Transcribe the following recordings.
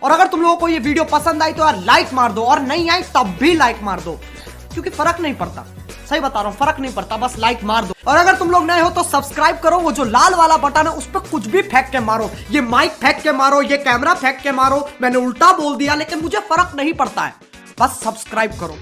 और अगर तुम लोगों को ये वीडियो पसंद आई तो यार लाइक मार दो, और नहीं आई तब भी लाइक मार दो, क्योंकि फर्क नहीं पड़ता, सही बता रहा हूँ, फर्क नहीं पड़ता, बस लाइक मार दो। और अगर तुम लोग नए हो तो सब्सक्राइब करो, वो जो लाल वाला बटन है उस पर कुछ भी फेंक के मारो, ये माइक फेंक के मारो, ये कैमरा फेंक के मारो, मैंने उल्टा बोल दिया लेकिन मुझे फर्क नहीं पड़ता है, बस सब्सक्राइब करो।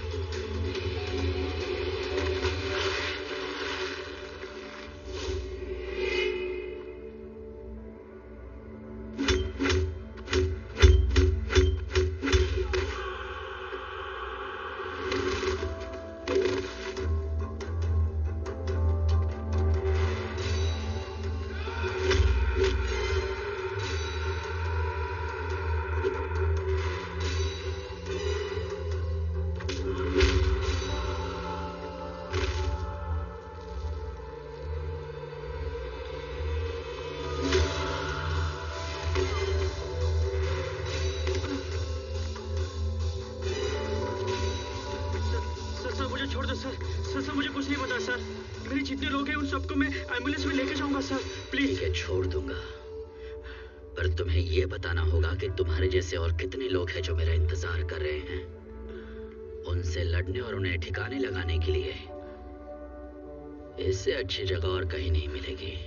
छोड़ दो सर। सर मुझे कुछ नहीं पता सर। मेरे जितने लोग हैं उन सबको मैं एम्बुलेंस में लेके जाऊंगा सर, प्लीज। ठीक है, छोड़ दूंगा, पर तुम्हें ये बताना होगा कि तुम्हारे जैसे और कितने लोग हैं जो मेरा इंतजार कर रहे हैं। उनसे लड़ने और उन्हें ठिकाने लगाने के लिए इससे अच्छी जगह और कहीं नहीं मिलेगी।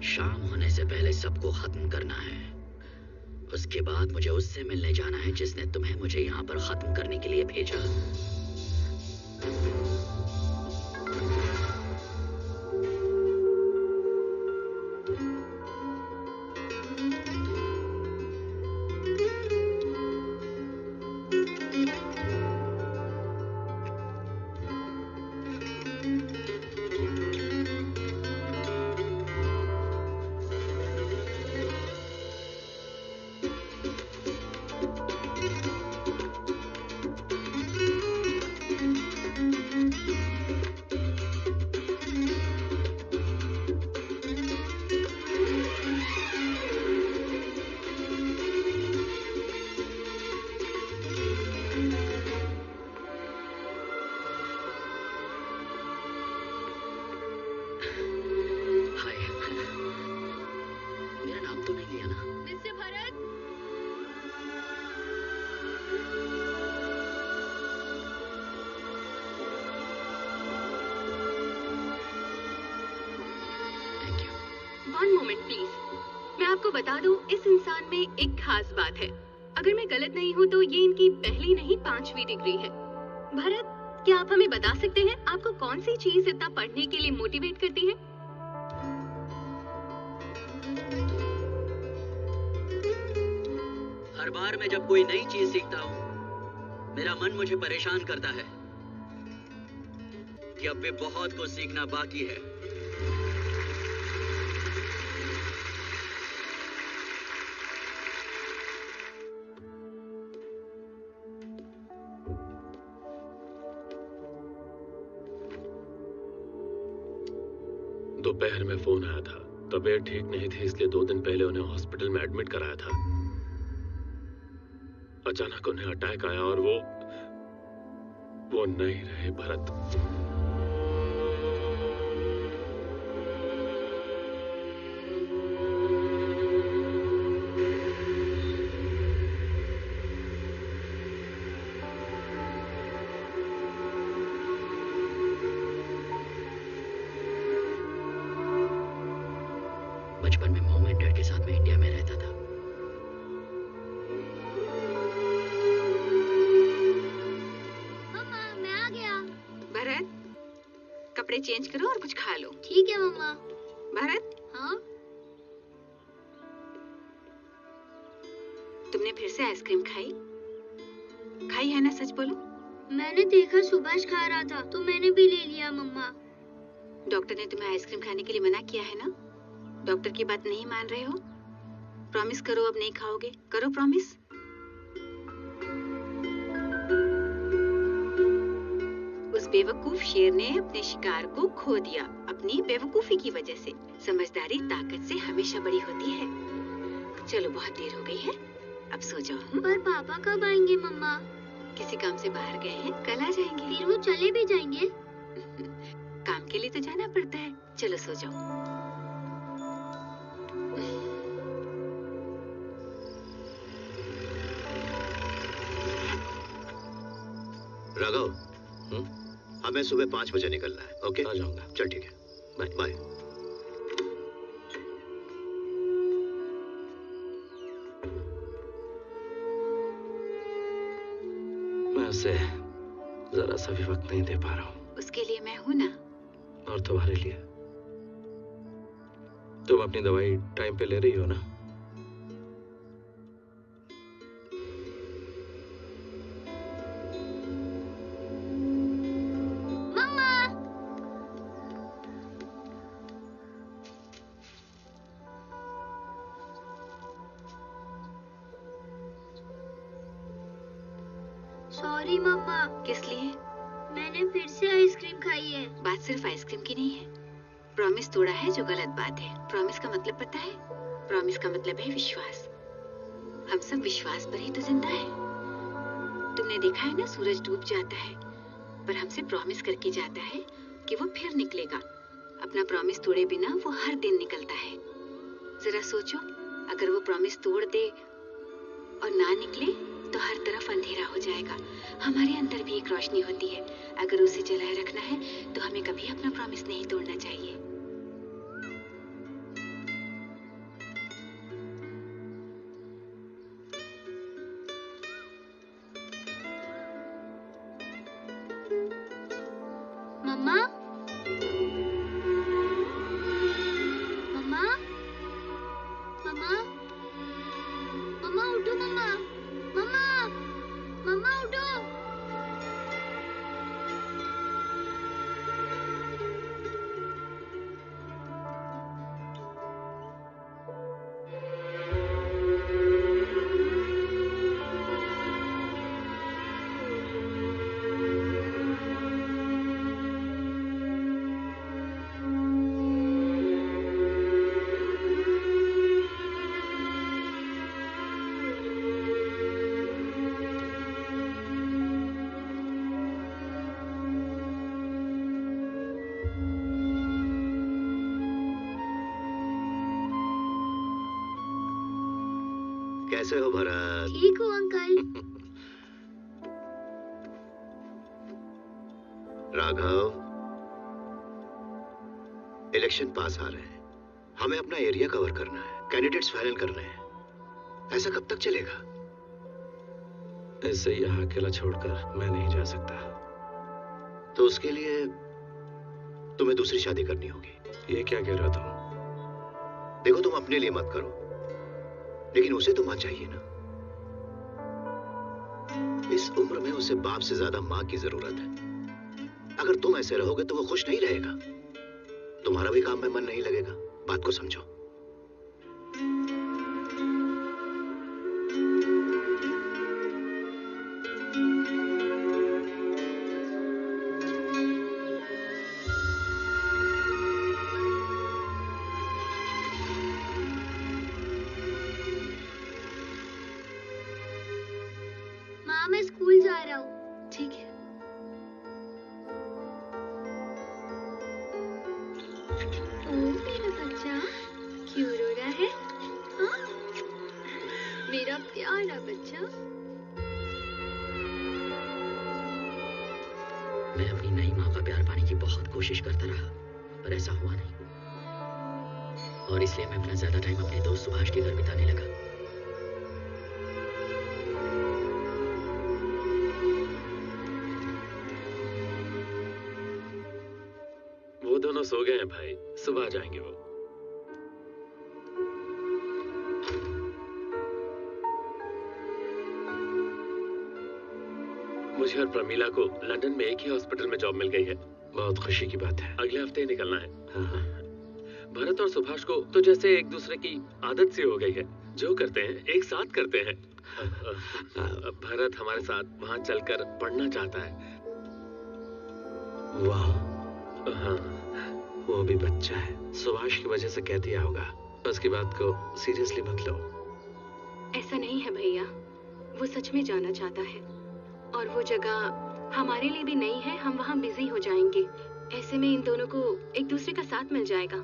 शाम होने से पहले सबको खत्म करना है। उसके बाद मुझे उससे मिलने जाना है जिसने तुम्हें मुझे यहाँ पर खत्म करने के लिए भेजा। One moment please। मैं आपको बता दूं, इस इंसान में एक खास बात है। अगर मैं गलत नहीं हूँ तो ये इनकी पहली नहीं 5वीं डिग्री है। भरत, क्या आप हमें बता सकते हैं आपको कौन सी चीज इतना पढ़ने के लिए मोटिवेट करती है? हर बार मैं जब कोई नई चीज सीखता हूँ, मेरा मन मुझे परेशान करता है कि अब भी बहुत कुछ सीखना बाकी है। दोपहर में फोन आया था, तबीयत ठीक नहीं थी इसलिए 2 दिन पहले उन्हें हॉस्पिटल में एडमिट कराया था। अचानक उन्हें अटैक आया और वो नहीं रहे भरत। बचपन में मॉम एंड डैड के साथ में इंडिया में रहता था। मम्मा, मैं आ गया। भरत, कपड़े चेंज करो और कुछ खा लो। ठीक है मम्मा। भरत, हाँ? तुमने फिर से आइसक्रीम खाई? खाई है ना, सच बोलो। मैंने देखा सुभाष खा रहा था तो मैंने भी ले लिया मम्मा। डॉक्टर ने तुम्हें आइसक्रीम खाने के लिए मना किया है ना? डॉक्टर की बात नहीं मान रहे हो? प्रॉमिस करो अब नहीं खाओगे। करो प्रॉमिस। उस बेवकूफ शेर ने अपने शिकार को खो दिया अपनी बेवकूफी की वजह से। समझदारी ताकत से हमेशा बड़ी होती है। चलो, बहुत देर हो गई है, अब सो जाओ। पर पापा कब आएंगे मम्मा? किसी काम से बाहर गए हैं, कल आ जाएंगे। फिर वो चले भी जाएंगे? काम के लिए तो जाना पड़ता है। चलो सो जाओ। राघव, हमें सुबह 5 बजे निकलना है। ओके, आ जाऊंगा। चल ठीक है, बाय बाय। मैं उसे जरा सा भी वक्त नहीं दे पा रहा हूँ। उसके लिए मैं हूं ना। और तुम्हारे लिए? तुम अपनी दवाई टाइम पे ले रही हो ना? सॉरी मम्मा, किस लिए? मैंने फिर से आइसक्रीम खाई है। बात सिर्फ आइसक्रीम की नहीं है। प्रॉमिस तोड़ा है जो गलत बात है। प्रॉमिस का मतलब पता है? प्रॉमिस का मतलब है विश्वास। हम सब विश्वास पर ही तो जिंदा है। तुमने देखा है ना, सूरज डूब जाता है पर हमसे प्रॉमिस करके जाता है कि वो फिर निकलेगा। अपना प्रॉमिस तोड़े बिना वो हर दिन निकलता है। जरा सोचो, अगर वो प्रॉमिस तोड़ दे और ना निकले तो हर तरफ अंधेरा हो जाएगा। हमारे अंदर भी एक रोशनी होती है। अगर उसे जलाए रखना है तो हमें कभी अपना प्रॉमिस नहीं तोड़ना चाहिए। मम्मा, मम्मा, मम्मा, मम्मा उठो। मम्मा, मम्मा, मम्मा उठो। कैसे हो भरत? ठीक हूँ अंकल। राघव, इलेक्शन पास आ रहे हैं। हमें अपना एरिया कवर करना है, कैंडिडेट्स फाइनल करने हैं। ऐसा कब तक चलेगा? इससे यहाँ अकेला छोड़कर मैं नहीं जा सकता। तो उसके लिए तुम्हें दूसरी शादी करनी होगी। ये क्या कह रहे हो तुम? देखो, तुम अपने लिए मत करो, लेकिन उसे तो मां चाहिए ना। इस उम्र में उसे बाप से ज्यादा मां की जरूरत है। अगर तुम ऐसे रहोगे तो वो खुश नहीं रहेगा। तुम्हारा भी काम में मन नहीं लगेगा। बात को समझो। माँ, मैं स्कूल जा रहा हूँ। ठीक है। ओ मेरा बच्चा, क्यों रो रहा है? हाँ? मेरा प्यारा बच्चा। मैं अपनी नई माँ का प्यार पाने की बहुत कोशिश करता रहा, पर ऐसा हुआ नहीं। और इसलिए मैं अपना ज्यादा टाइम अपने दोस्त सुभाष के घर बिताने लगा। वो दोनों सो गए हैं भाई, सुबह आ जाएंगे वो। मुझे और प्रमीला को लंदन में एक ही हॉस्पिटल में जॉब मिल गई है। बहुत खुशी की बात है। अगले हफ्ते ही निकलना है। हाँ। भरत और सुभाष को तो जैसे एक दूसरे की आदत सी हो गई है। जो करते हैं एक साथ करते हैं। भरत हमारे साथ वहां चलकर पढ़ना चाहता है। वाह। हाँ, वो भी बच्चा है। सुभाष की वजह से कह दिया होगा। उसकी बात को सीरियसली मत लो। ऐसा नहीं है भैया, वो सच में जाना चाहता है और वो जगह हमारे लिए भी नई है। हम वहाँ बिजी हो जाएंगे। ऐसे में इन दोनों को एक दूसरे का साथ मिल जाएगा।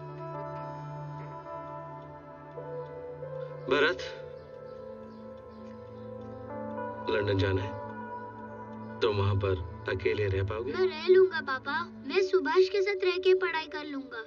भरत, लंदन जाना है तो वहां पर अकेले रह पाओगे? मैं रह लूंगा पापा। मैं सुभाष के साथ रह के पढ़ाई कर लूंगा।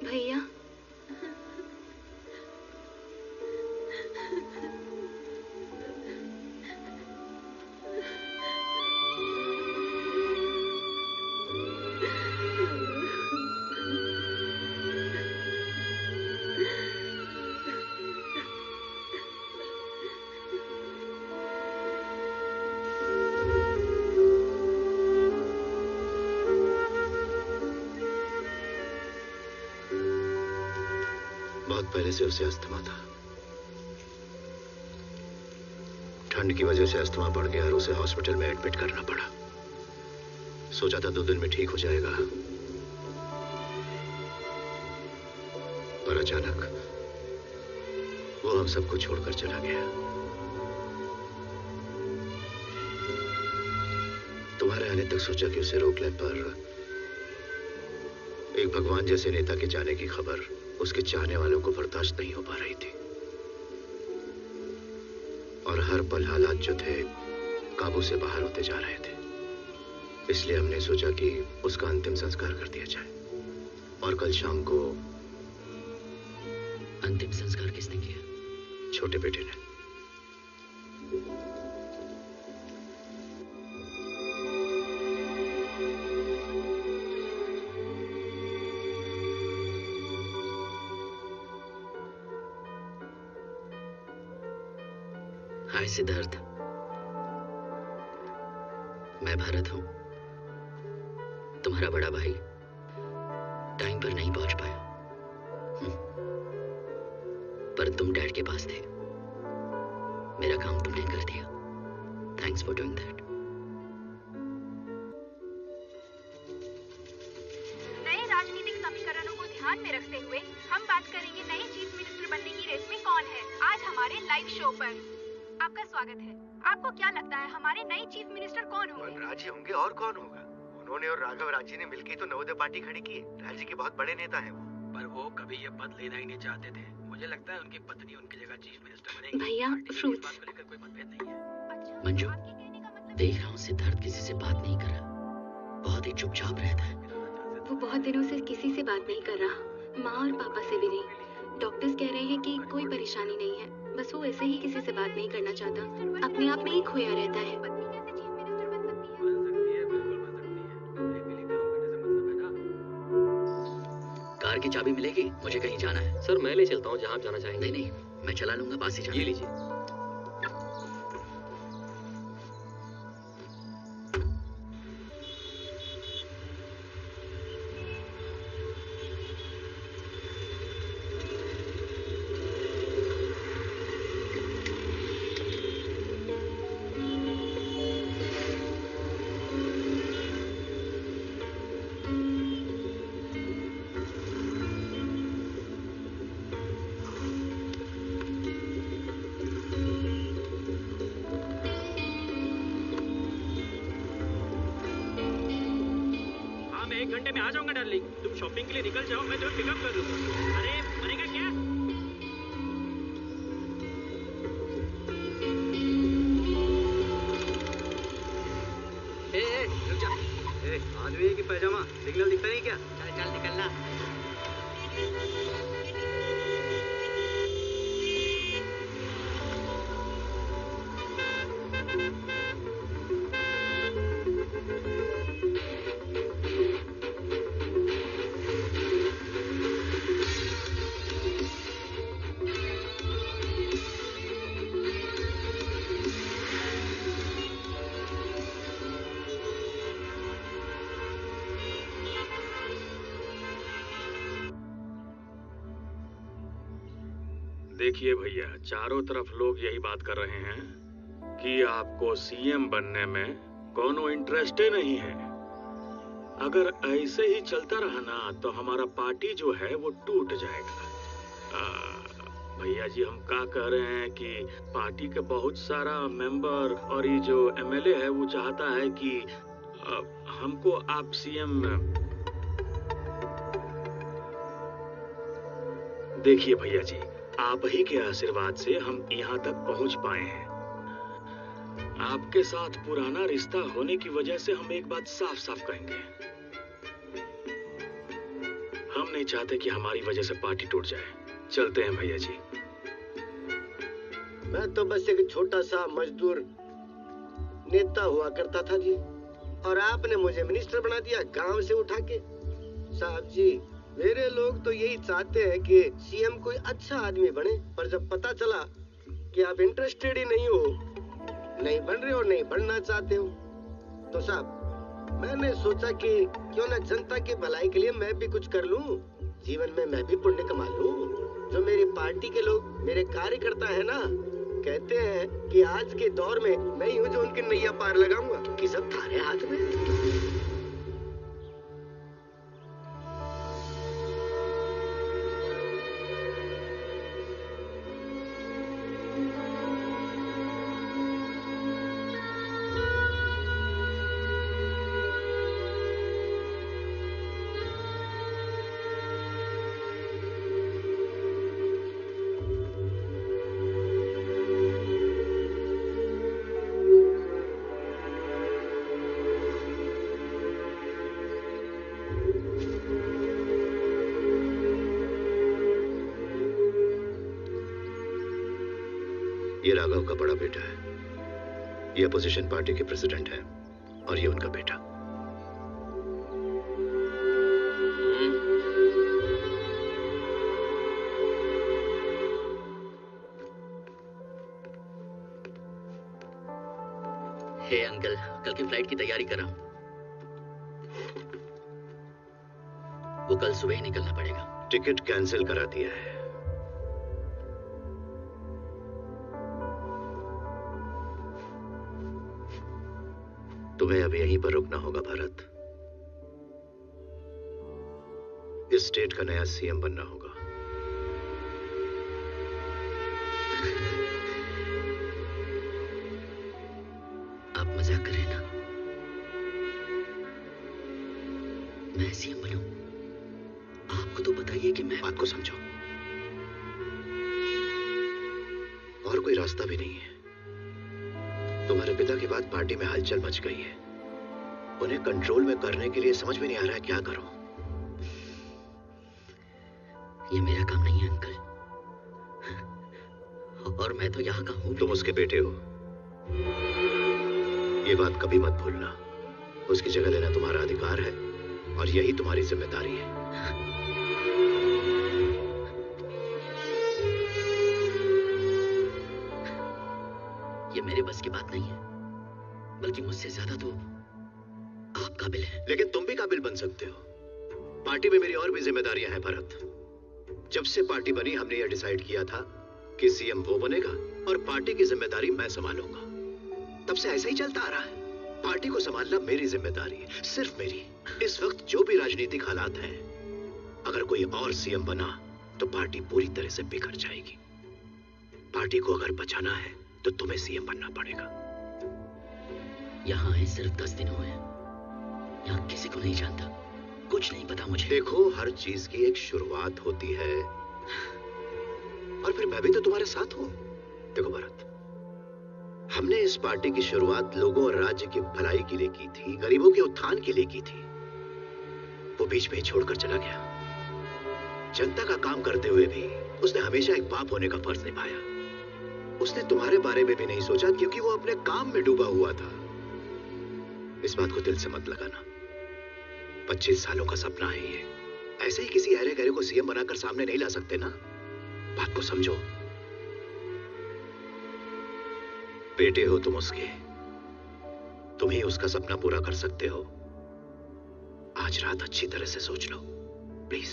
भैया, बहुत पहले से उसे अस्थमा था। ठंड की वजह से अस्थमा बढ़ गया और उसे हॉस्पिटल में एडमिट करना पड़ा। सोचा था 2 दिन में ठीक हो जाएगा, पर अचानक वो हम सबको छोड़कर चला गया। तुम्हारे आने तक सोचा कि उसे रोक लें, पर एक भगवान जैसे नेता के जाने की खबर उसके चाहने वालों को बर्दाश्त नहीं हो पा रही थी, और हर पल हालात जो थे काबू से बाहर होते जा रहे थे। इसलिए हमने सोचा कि उसका अंतिम संस्कार कर दिया जाए। और कल शाम को अंतिम संस्कार किसने किया? छोटे बेटे ने। हाय सिद्धार्थ, मैं भरत हूं, तुम्हारा बड़ा भाई। टाइम पर नहीं पहुंच पाया, पर तुम डैड के पास थे। मेरा काम तुमने कर दिया। Thanks for doing that. नए राजनीतिक समीकरणों को ध्यान में रखते हुए हम बात करेंगे नए चीफ मिनिस्टर बनने की रेस में कौन है आज हमारे लाइव शो पर। आपका स्वागत है। आपको क्या लगता है हमारे नए चीफ मिनिस्टर कौन होंगे? राजी होंगे और कौन होगा? उन्होंने और राघव राजी ने मिलकर तो नवोदय पार्टी खड़ी की है। राज्य के बहुत बड़े नेता हैं वो। पर वो कभी ये पद लेना ही नहीं चाहते थे। मुझे लगता है उनकी पत्नी उनकी जगह चीफ मिनिस्टर बनेगी। भैया, पार्टी में इस fruits। बात को लेकर कोई मतभेद नहीं है। अच्छा, मंजू, आपके कहने का मतलब देख रहा हूँ सिद्धार्थ किसी से बात नहीं कर रहा, बहुत ही चुपचाप रहता है। वो बहुत दिनों से किसी से बात नहीं कर रहा, माँ और पापा से भी नहीं। डॉक्टर्स कह रहे हैं कि कोई परेशानी नहीं है, बस वो ऐसे ही किसी से बात नहीं करना चाहता, अपने आप में ही खोया रहता है। पत्नी कैसे चीफ मिनिस्टर बन सकती है? बन सकती है, बिल्कुल बन सकती है। एक मिली काम करने से मतलब है ना। कार की चाबी मिलेगी? मुझे कहीं जाना है। सर मैं ले चलता हूँ जहाँ आप जाना चाहेंगे। नहीं, मैं चला लूंगा, पास ही जाना। ये लीजिए। हाँ, मैं 1 घंटे में आ जाऊंगा डार्लिंग। तुम शॉपिंग के लिए निकल जाओ, मैं तुम्हें पिकअप कर लूंगा। अरे मरेगा क्या? रुक जा। आदमी है कि पैजामा? सिग्नल दिखता नहीं क्या? चल चल निकलना। देखिए भैया, चारों तरफ लोग यही बात कर रहे हैं कि आपको सीएम बनने में कोनो इंटरेस्ट ही नहीं है। अगर ऐसे ही चलता रहा ना तो हमारा पार्टी जो है वो टूट जाएगा। भैया जी, हम क्या कह रहे हैं कि पार्टी के बहुत सारा मेंबर और ये जो एमएलए है वो चाहता है कि हमको आप सीएम। देखिए भैया जी, आप ही के आशीर्वाद से हम यहाँ तक पहुँच पाए हैं। आपके साथ पुराना रिश्ता होने की वजह से हम एक बात साफ साफ कहेंगे, हम नहीं चाहते कि हमारी वजह से पार्टी टूट जाए। चलते हैं भैया जी। मैं तो बस एक छोटा सा मजदूर नेता हुआ करता था जी, और आपने मुझे मिनिस्टर बना दिया गांव से उठा के। साहब जी, मेरे लोग तो यही चाहते हैं कि सीएम कोई अच्छा आदमी बने, पर जब पता चला कि आप इंटरेस्टेड ही नहीं हो, नहीं बन रहे हो, नहीं बनना चाहते हो, तो साहब मैंने सोचा कि क्यों ना जनता की भलाई के लिए मैं भी कुछ कर लूं, जीवन में मैं भी पुण्य कमा लूं। जो मेरी पार्टी के लोग, मेरे कार्यकर्ता है ना, कहते हैं कि आज के दौर में मैं ही हूँ जो उनकी नैया पार लगाऊंगा, क्योंकि सब थारे हाथ में। ये राघव का बड़ा बेटा है, ये अपोजिशन पार्टी के प्रेसिडेंट है, और ये उनका बेटा। हे अंकल, कल की फ्लाइट की तैयारी कर रहा हूं। वो कल सुबह ही निकलना पड़ेगा। टिकट कैंसिल करा दिया है। तुम्हें अभी यहीं पर रुकना होगा भारत। इस स्टेट का नया सीएम बनना होगा। आप मजाक कर रहे हैं ना? मैं सीएम बनूं? आपको तो बताइए कि मैं। बात को समझो, और कोई रास्ता भी नहीं है। तुम्हारे पिता के बाद पार्टी में हलचल मच गई है। उन्हें कंट्रोल में करने के लिए समझ में नहीं आ रहा है क्या करो। ये मेरा काम नहीं है अंकल, और मैं तो यहाँ का हूँ। तुम उसके बेटे हो, ये बात कभी मत भूलना। उसकी जगह लेना तुम्हारा अधिकार है, और यही तुम्हारी जिम्मेदारी है। ये मेरे बस की बात नहीं है, बल्कि मुझसे ज्यादा तो आप काबिल हैं। लेकिन तुम भी काबिल बन सकते हो। पार्टी में मेरी और भी जिम्मेदारियां हैं भरत। जब से पार्टी बनी हमने यह डिसाइड किया था कि सीएम वो बनेगा और पार्टी की जिम्मेदारी मैं संभालूंगा। तब से ऐसा ही चलता आ रहा है। पार्टी को संभालना मेरी जिम्मेदारी है, सिर्फ मेरी। इस वक्त जो भी राजनीतिक हालात हैं, अगर कोई और सीएम बना तो पार्टी पूरी तरह से बिखर जाएगी। पार्टी को अगर बचाना है तो तुम्हें सीएम बनना पड़ेगा। यहाँ आए सिर्फ 10 दिन हुए हैं, यहाँ किसी को नहीं जानता, कुछ नहीं पता मुझे। देखो, हर चीज की एक शुरुआत होती है, और फिर मैं भी तो तुम्हारे साथ हूं। देखो भरत, हमने इस पार्टी की शुरुआत लोगों और राज्य की भलाई के लिए की थी, गरीबों के उत्थान के लिए की थी। वो बीच में ही छोड़कर चला गया। जनता का काम करते हुए भी उसने हमेशा एक बाप होने का फर्ज निभाया। उसने तुम्हारे बारे में भी नहीं सोचा, क्योंकि वो अपने काम में डूबा हुआ था। इस बात को दिल से मत लगाना। 25 सालों का सपना है ये। ऐसे ही किसी अरे गहरे को सीएम बनाकर सामने नहीं ला सकते ना। बात को समझो। बेटे हो तुम उसके, तुम ही उसका सपना पूरा कर सकते हो। आज रात अच्छी तरह से सोच लो, प्लीज।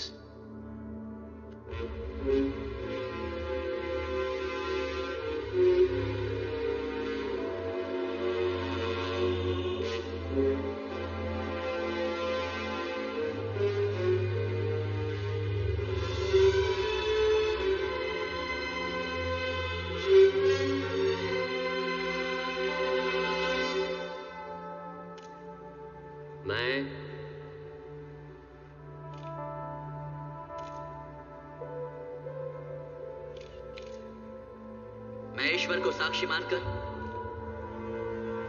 मैं ईश्वर को साक्षी मानकर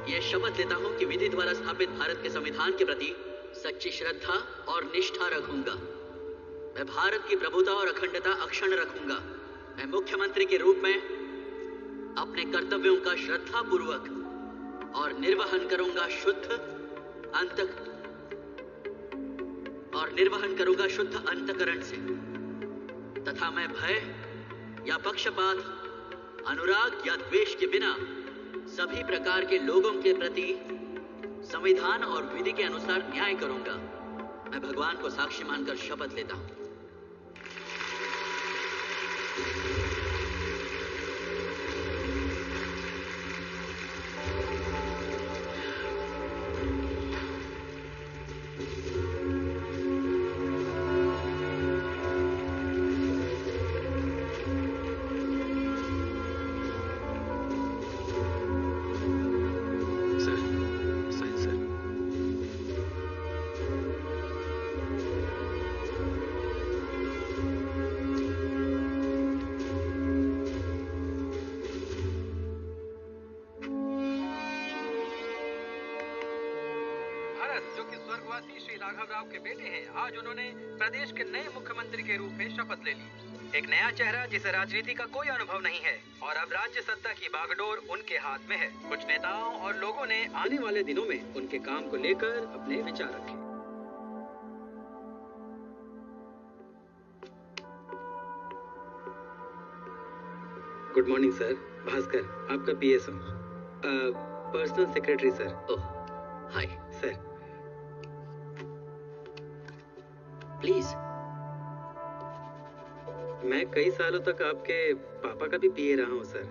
यह शपथ लेता हूं कि विधि द्वारा स्थापित भारत के संविधान के प्रति सच्ची श्रद्धा और निष्ठा रखूंगा। मैं भारत की प्रभुता और अखंडता अक्षुण्ण रखूंगा। मैं मुख्यमंत्री के रूप में अपने कर्तव्यों का श्रद्धापूर्वक और निर्वहन करूंगा शुद्ध अंतकरण से, तथा मैं भय या पक्षपात, अनुराग या द्वेष के बिना सभी प्रकार के लोगों के प्रति संविधान और विधि के अनुसार न्याय करूंगा। मैं भगवान को साक्षी मानकर शपथ लेता हूं। के बेटे हैं, आज उन्होंने प्रदेश के नए मुख्यमंत्री के रूप में शपथ ले ली। एक नया चेहरा जिसे राजनीति का कोई अनुभव नहीं है और अब राज्य सत्ता की बागडोर उनके हाथ में है। कुछ नेताओं और लोगों ने आने वाले दिनों में उनके काम को लेकर अपने विचार रखे। गुड मॉर्निंग सर, भास्कर आपका PSO, personal secretary sir. Oh, hi sir. Please. मैं कई सालों तक आपके पापा का भी पीए रहा हूँ सर।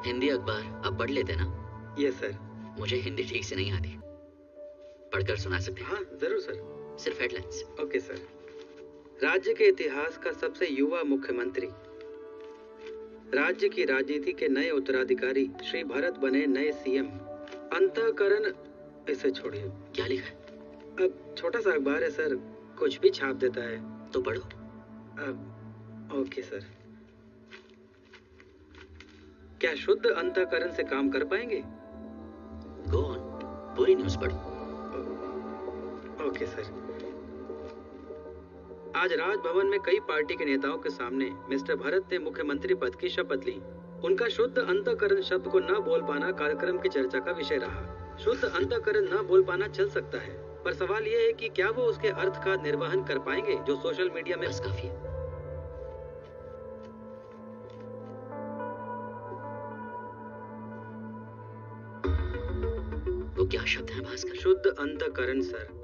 हिंदी अखबार आप पढ़ लेते ना? Yes sir. मुझे हिंदी ठीक से नहीं आती, पढ़कर सुना सकते हैं? हाँ जरूर सर। सिर्फ हेडलाइंस। Okay sir. राज्य के इतिहास का सबसे युवा मुख्यमंत्री, राज्य की राजनीति के नए उत्तराधिकारी श्री भरत बने नए सीएम। अंतःकरण, इसे छोड़िए। क्या लिखा है? अब छोटा सा अखबार है सर, कुछ भी छाप देता है। तो पढ़ो। Okay sir. क्या शुद्ध अंतःकरण से काम कर पाएंगे? गो ऑन, पूरी न्यूज़ पढ़ो। Okay sir. आज राजभवन में कई पार्टी के नेताओं के सामने मिस्टर भरत ने मुख्यमंत्री पद की शपथ ली। उनका शुद्ध अंतःकरण शब्द को न बोल पाना कार्यक्रम की चर्चा का विषय रहा। शुद्ध अंतःकरण न बोल पाना चल सकता है, पर सवाल यह है कि क्या वो उसके अर्थ का निर्वहन कर पाएंगे जो सोशल मीडिया में। बस काफी है। वो क्या शब्द है भास्कर? शुद्ध अंतःकरण सर।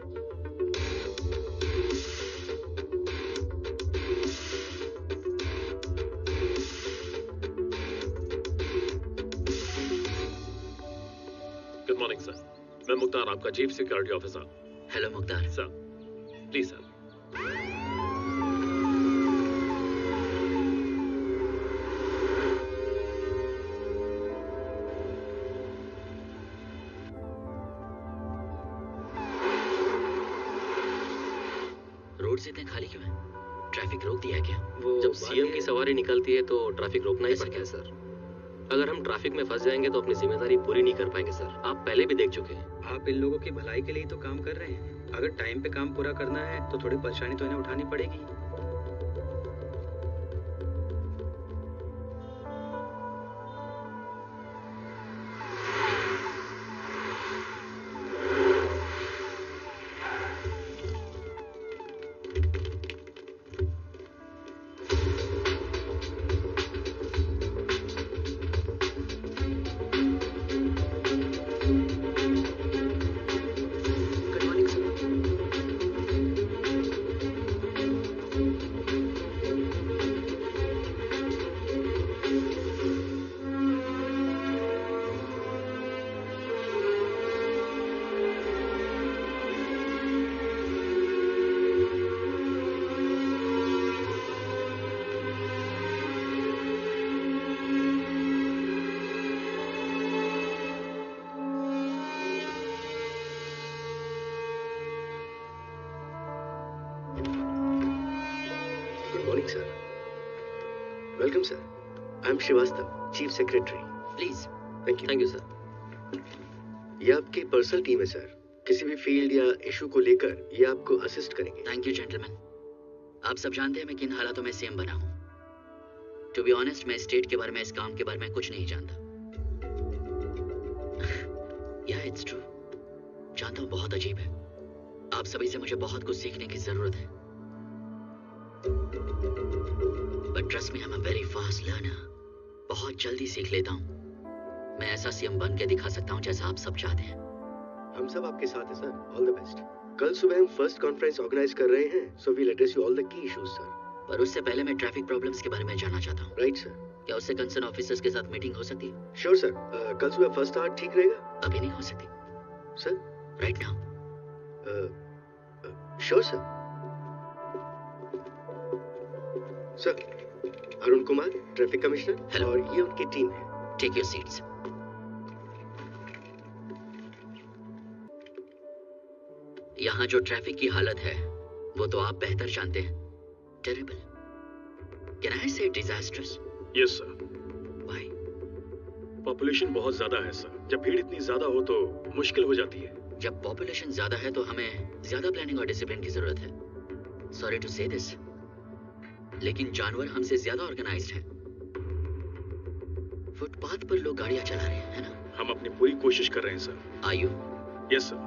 गुड मॉर्निंग सर, मैं मुख्तार, आपका chief security officer. Hello Mukhtar. Sir please sir. Road से इतने खाली क्यों है? ट्रैफिक रोक दिया है क्या? जब सीएम की सवारी निकलती है तो ट्रैफिक रोकना ही पड़ता है सर। अगर हम ट्रैफिक में फंस जाएंगे तो अपनी जिम्मेदारी पूरी नहीं कर पाएंगे सर। आप पहले भी देख चुके हैं। आप इन लोगों की भलाई के लिए तो काम कर रहे हैं। अगर टाइम पे काम पूरा करना है तो थोड़ी परेशानी तो इन्हें उठानी पड़ेगी। Welcome sir. I am Srivastava, chief secretary. Please. Thank you sir. ये आपकी पर्सनल टीम है सर। किसी भी फील्ड या इशू को लेकर ये आपको असिस्ट करेंगे। Thank you gentleman. आप सब जानते हैं मैं किन हालातों में सीएम बना हूं। टू बी ऑनेस्ट, मैं स्टेट के बारे में, इस काम के बारे में कुछ नहीं जानता। या इट्स ट्रू, जानता हूं बहुत अजीब है। आप सभी से मुझे बहुत कुछ सीखने की जरूरत है। But trust me, I am a very fast learner. बहुत जल्दी सीख लेता हूं। मैं ऐसा सीएम बन के दिखा सकता हूं जैसा आप सब चाहते हैं। हम सब आपके साथ हैं सर। All the best. कल सुबह हम फर्स्ट कॉन्फ्रेंस ऑर्गेनाइज कर रहे हैं, so we'll address you all the key issues sir. पर उससे पहले मैं ट्रैफिक प्रॉब्लम्स के बारे में जानना चाहता हूँ। Right sir. क्या उससे कंसर्न ऑफिसर्स के साथ मीटिंग हो सकती है? Sure sir. कल सुबह फर्स्ट आवर ठीक रहेगा? अभी नहीं हो सकती sir. Right now? Sure sir. Sir, Arun Kumar, traffic commissioner, और ये उनकी टीम है। Take your seats. यहाँ जो ट्रैफिक की हालत है वो तो आप बेहतर जानते हैं। टेरिबल, कैन आई से disastrous? Yes sir. Why? Population बहुत ज्यादा है सर। जब भीड़ इतनी ज्यादा हो तो मुश्किल हो जाती है। जब पॉपुलेशन ज्यादा है तो हमें ज्यादा प्लानिंग और डिसिप्लिन की जरूरत है। सॉरी टू से दिस, लेकिन जानवर हमसे ज्यादा ऑर्गेनाइज्ड हैं। फुटपाथ पर लोग गाड़ियां चला रहे हैं, है ना? हम अपनी पूरी कोशिश कर रहे हैं sir. Are you? Yes sir.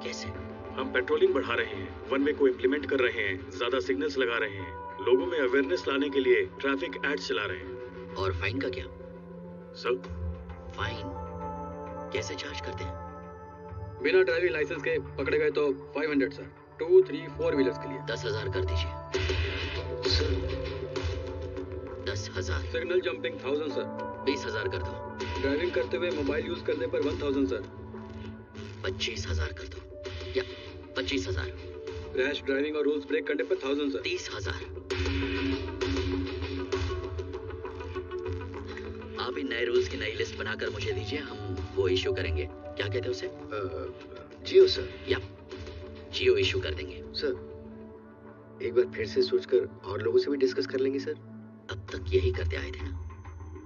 कैसे? हम पेट्रोलिंग बढ़ा रहे हैं, वन वे को इम्प्लीमेंट कर रहे हैं, ज्यादा सिग्नल्स लगा रहे हैं, लोगों में अवेयरनेस लाने के लिए ट्रैफिक एड्स चला रहे हैं। और फाइन का क्या? सर, फाइन कैसे चार्ज करते हैं? बिना ड्राइविंग लाइसेंस के पकड़े गए तो 500 सर। 2, 3, 4 व्हीलर्स के लिए 10,000 कर दीजिए। 10,000। Signal jumping 1000 sir. 20,000 कर दो। ड्राइविंग करते हुए मोबाइल यूज करने पर 1000 सर। 25,000 कर दो, या 25,000। रैश ड्राइविंग और रूल्स ब्रेक करने पर 1000 सर। 30,000। आप इन नए रूल्स की नई लिस्ट बनाकर मुझे दीजिए, हम वो इश्यू करेंगे। क्या कहते हैं उसे? जियो सर। या जियो इश्यू कर देंगे सर। एक बार फिर से सोचकर और लोगों से भी डिस्कस कर लेंगे सर। अब तक यही करते आए थे ना,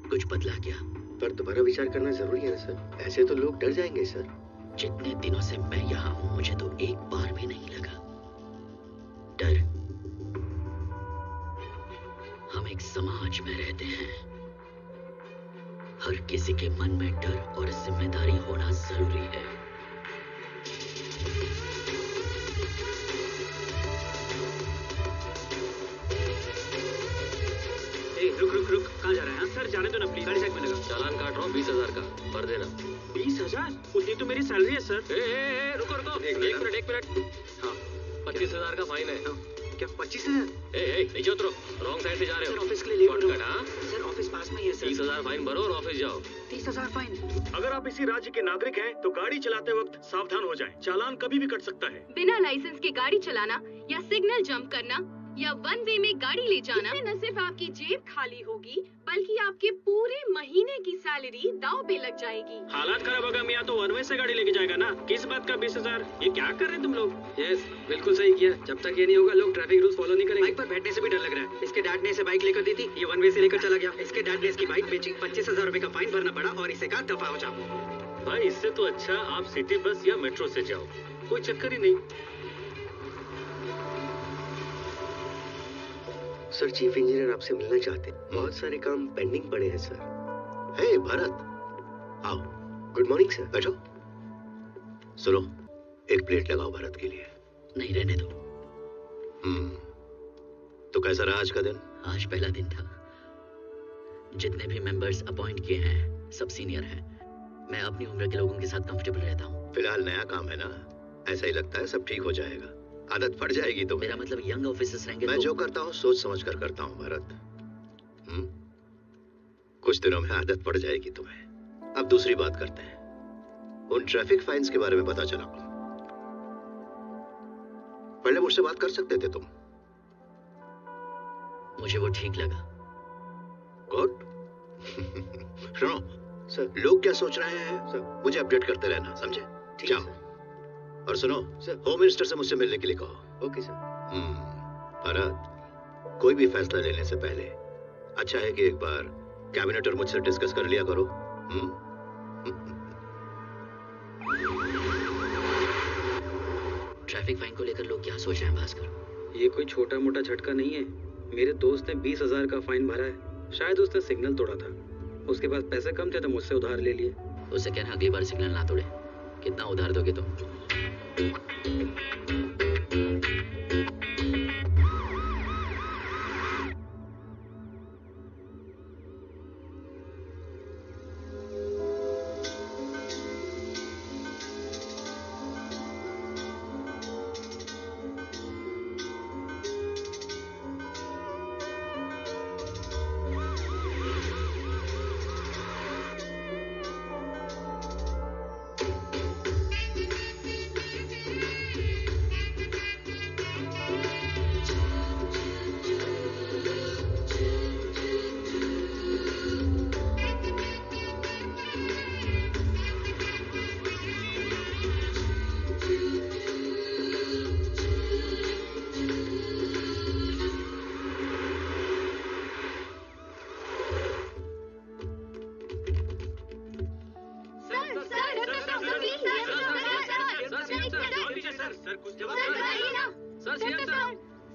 कुछ बदला क्या? पर दोबारा विचार करना जरूरी है ना सर, ऐसे तो लोग डर जाएंगे सर। जितने दिनों से मैं यहाँ हूँ मुझे तो एक बार भी नहीं लगा डर। हम एक समाज में रहते हैं, हर किसी के मन में डर और जिम्मेदारी होना जरूरी है। रुक कहाँ जा रहे हैं? सर जाने दो ना प्लीज, गाड़ी साइड में लगा। चालान काट रहा हूँ 20,000 का, भर देना। 20,000? उतनी तो मेरी सैलरी है सर। रुको एक मिनट। हाँ, 25,000 का फाइन है। क्या 25,000? नीचे उतरो, रॉन्ग साइड से जा रहे हो। सर ऑफिस के लिए लेट हो रहा है। सर ऑफिस पास में ही है सर। 30,000 फाइन भरो और ऑफिस जाओ। 30,000 फाइन? अगर आप इसी राज्य के नागरिक हैं तो गाड़ी चलाते वक्त सावधान हो जाएं, चालान कभी भी कट सकता है। बिना लाइसेंस के गाड़ी चलाना या सिग्नल जंप करना या वन वे में गाड़ी ले जाना, इससे न सिर्फ आपकी जेब खाली होगी बल्कि आपके पूरे महीने की सैलरी दांव पे लग जाएगी। हालात खराब होगा मियाँ तो वन वे से गाड़ी लेके जाएगा ना। किस बात का 20,000? ये क्या कर रहे हैं तुम लोग? यस, बिल्कुल सही किया। जब तक ये नहीं होगा लोग ट्रैफिक रूल्स फॉलो नहीं करेंगे। बाइक पर बैठने से भी डर लग रहा है। इसके डैड ने इसे बाइक लेकर दी थी, ये वन वे से लेकर चला गया। इसके डैड ने इसकी बाइक बेची, 25,000 रुपए का फाइन भरना पड़ा और इसे कहा दफा हो जाओ। भाई इससे तो अच्छा आप सिटी बस या मेट्रो से जाओ, कोई चक्कर ही नहीं। सर, चीफ इंजीनियर आपसे मिलना चाहते हैं। बहुत सारे काम पेंडिंग पड़े हैं सर। हे भरत, आओ। गुड मॉर्निंग सर, बैठो। सुनो, एक प्लेट लगाओ भरत के लिए। नहीं, रहने दो। तो कैसा रहा आज का दिन? आज पहला दिन था। जितने भी मेंबर्स अपॉइंट किए हैं सब सीनियर हैं। मैं अपनी उम्र के लोगों के साथ कंफर्टेबल रहता हूँ। फिलहाल नया काम है ना, ऐसा ही लगता है सब ठीक हो जाएगा, आदत पड़ जाएगी। तो मेरा मतलब यंग ऑफिसर्स रहेंगे। मैं जो करता हूँ सोच समझ कर करता हूँ भरत। कुछ दिनों में आदत पड़ जाएगी तुम्हें। अब दूसरी बात करते हैं। उन ट्रैफिक फाइन्स के बारे में पता चला, पहले मुझसे बात कर सकते थे तुम। मुझे वो ठीक लगा। गुड। सुनो सर, लोग क्या सोच रहे हैं सर, मुझे अपडेट करते रहना, समझे? जाओ। और सुनो सर, होम मिनिस्टर से मुझसे मिलने के लिए कहो। Okay sir. भरत, कोई भी फैसला लेने से पहले अच्छा है कि एक बार कैबिनेट और मुझसे डिस्कस कर लिया करो। ट्रैफिक फाइन को लेकर लोग क्या सोच रहे हैं भास्कर? ये कोई छोटा मोटा झटका नहीं है। मेरे दोस्त ने 20,000 का फाइन भरा है। शायद उसने सिग्नल तोड़ा था, उसके पास पैसे कम थे तो मुझसे उधार ले लिए। उससे कहना अगली बार सिग्नल ना तोड़े। कितना उधार दोगे तुम?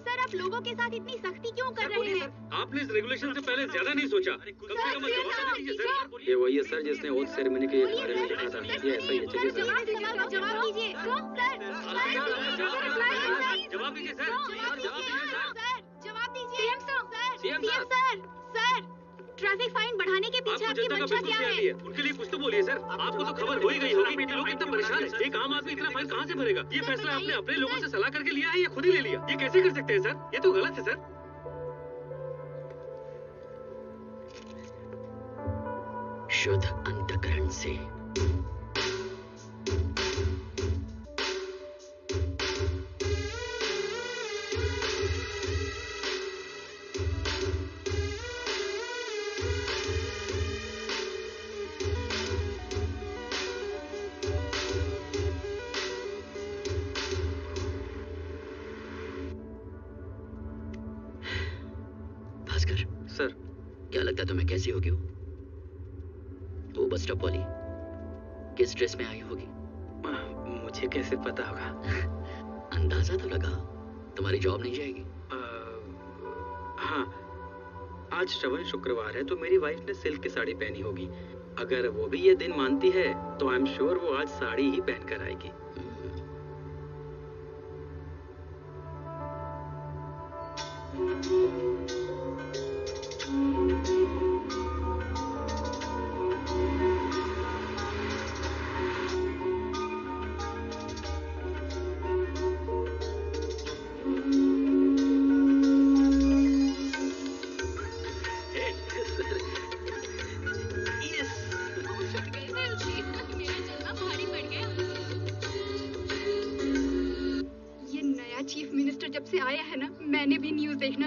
सर आप लोगों के साथ इतनी सख्ती क्यों कर रहे हैं? आपने इस रेगुलेशन से पहले ज्यादा नहीं सोचा। कम से कम जवाब दीजिए सर। ये वही है सर जिसने ओथ सेरेमनी के बारे में लिखा था। ये ऐसा ही है। चलिए सर। जवाब दीजिए जवाब दीजिए सर। जवाब दीजिए sir. CM sir traffic fine बढ़ाने के पीछे आपकी मंशा क्या है? उनके लिए कुछ तो बोलिए सर। आपको तो खबर हो ही गई होगी कि लोग इतना परेशान हैं। एक आम आदमी इतना फाइन कहाँ से भरेगा? ये फैसला आपने अपने लोगों से सलाह करके लिया है या खुद ही ले लिया? ये कैसे कर सकते हैं सर? ये तो गलत है सर। शुद्ध अंतःकरण से सर क्या लगता है तुम्हें कैसी होगी वो बस स्टॉप वाली? किस ड्रेस में आई होगी? मुझे कैसे पता होगा? अंदाजा तो लगा। तुम्हारी जॉब नहीं जाएगी? हाँ, आज श्रवण शुक्रवार है तो मेरी वाइफ ने सिल्क की साड़ी पहनी होगी। अगर वो भी ये दिन मानती है तो आई एम श्योर वो आज साड़ी ही पहन कर आएगी।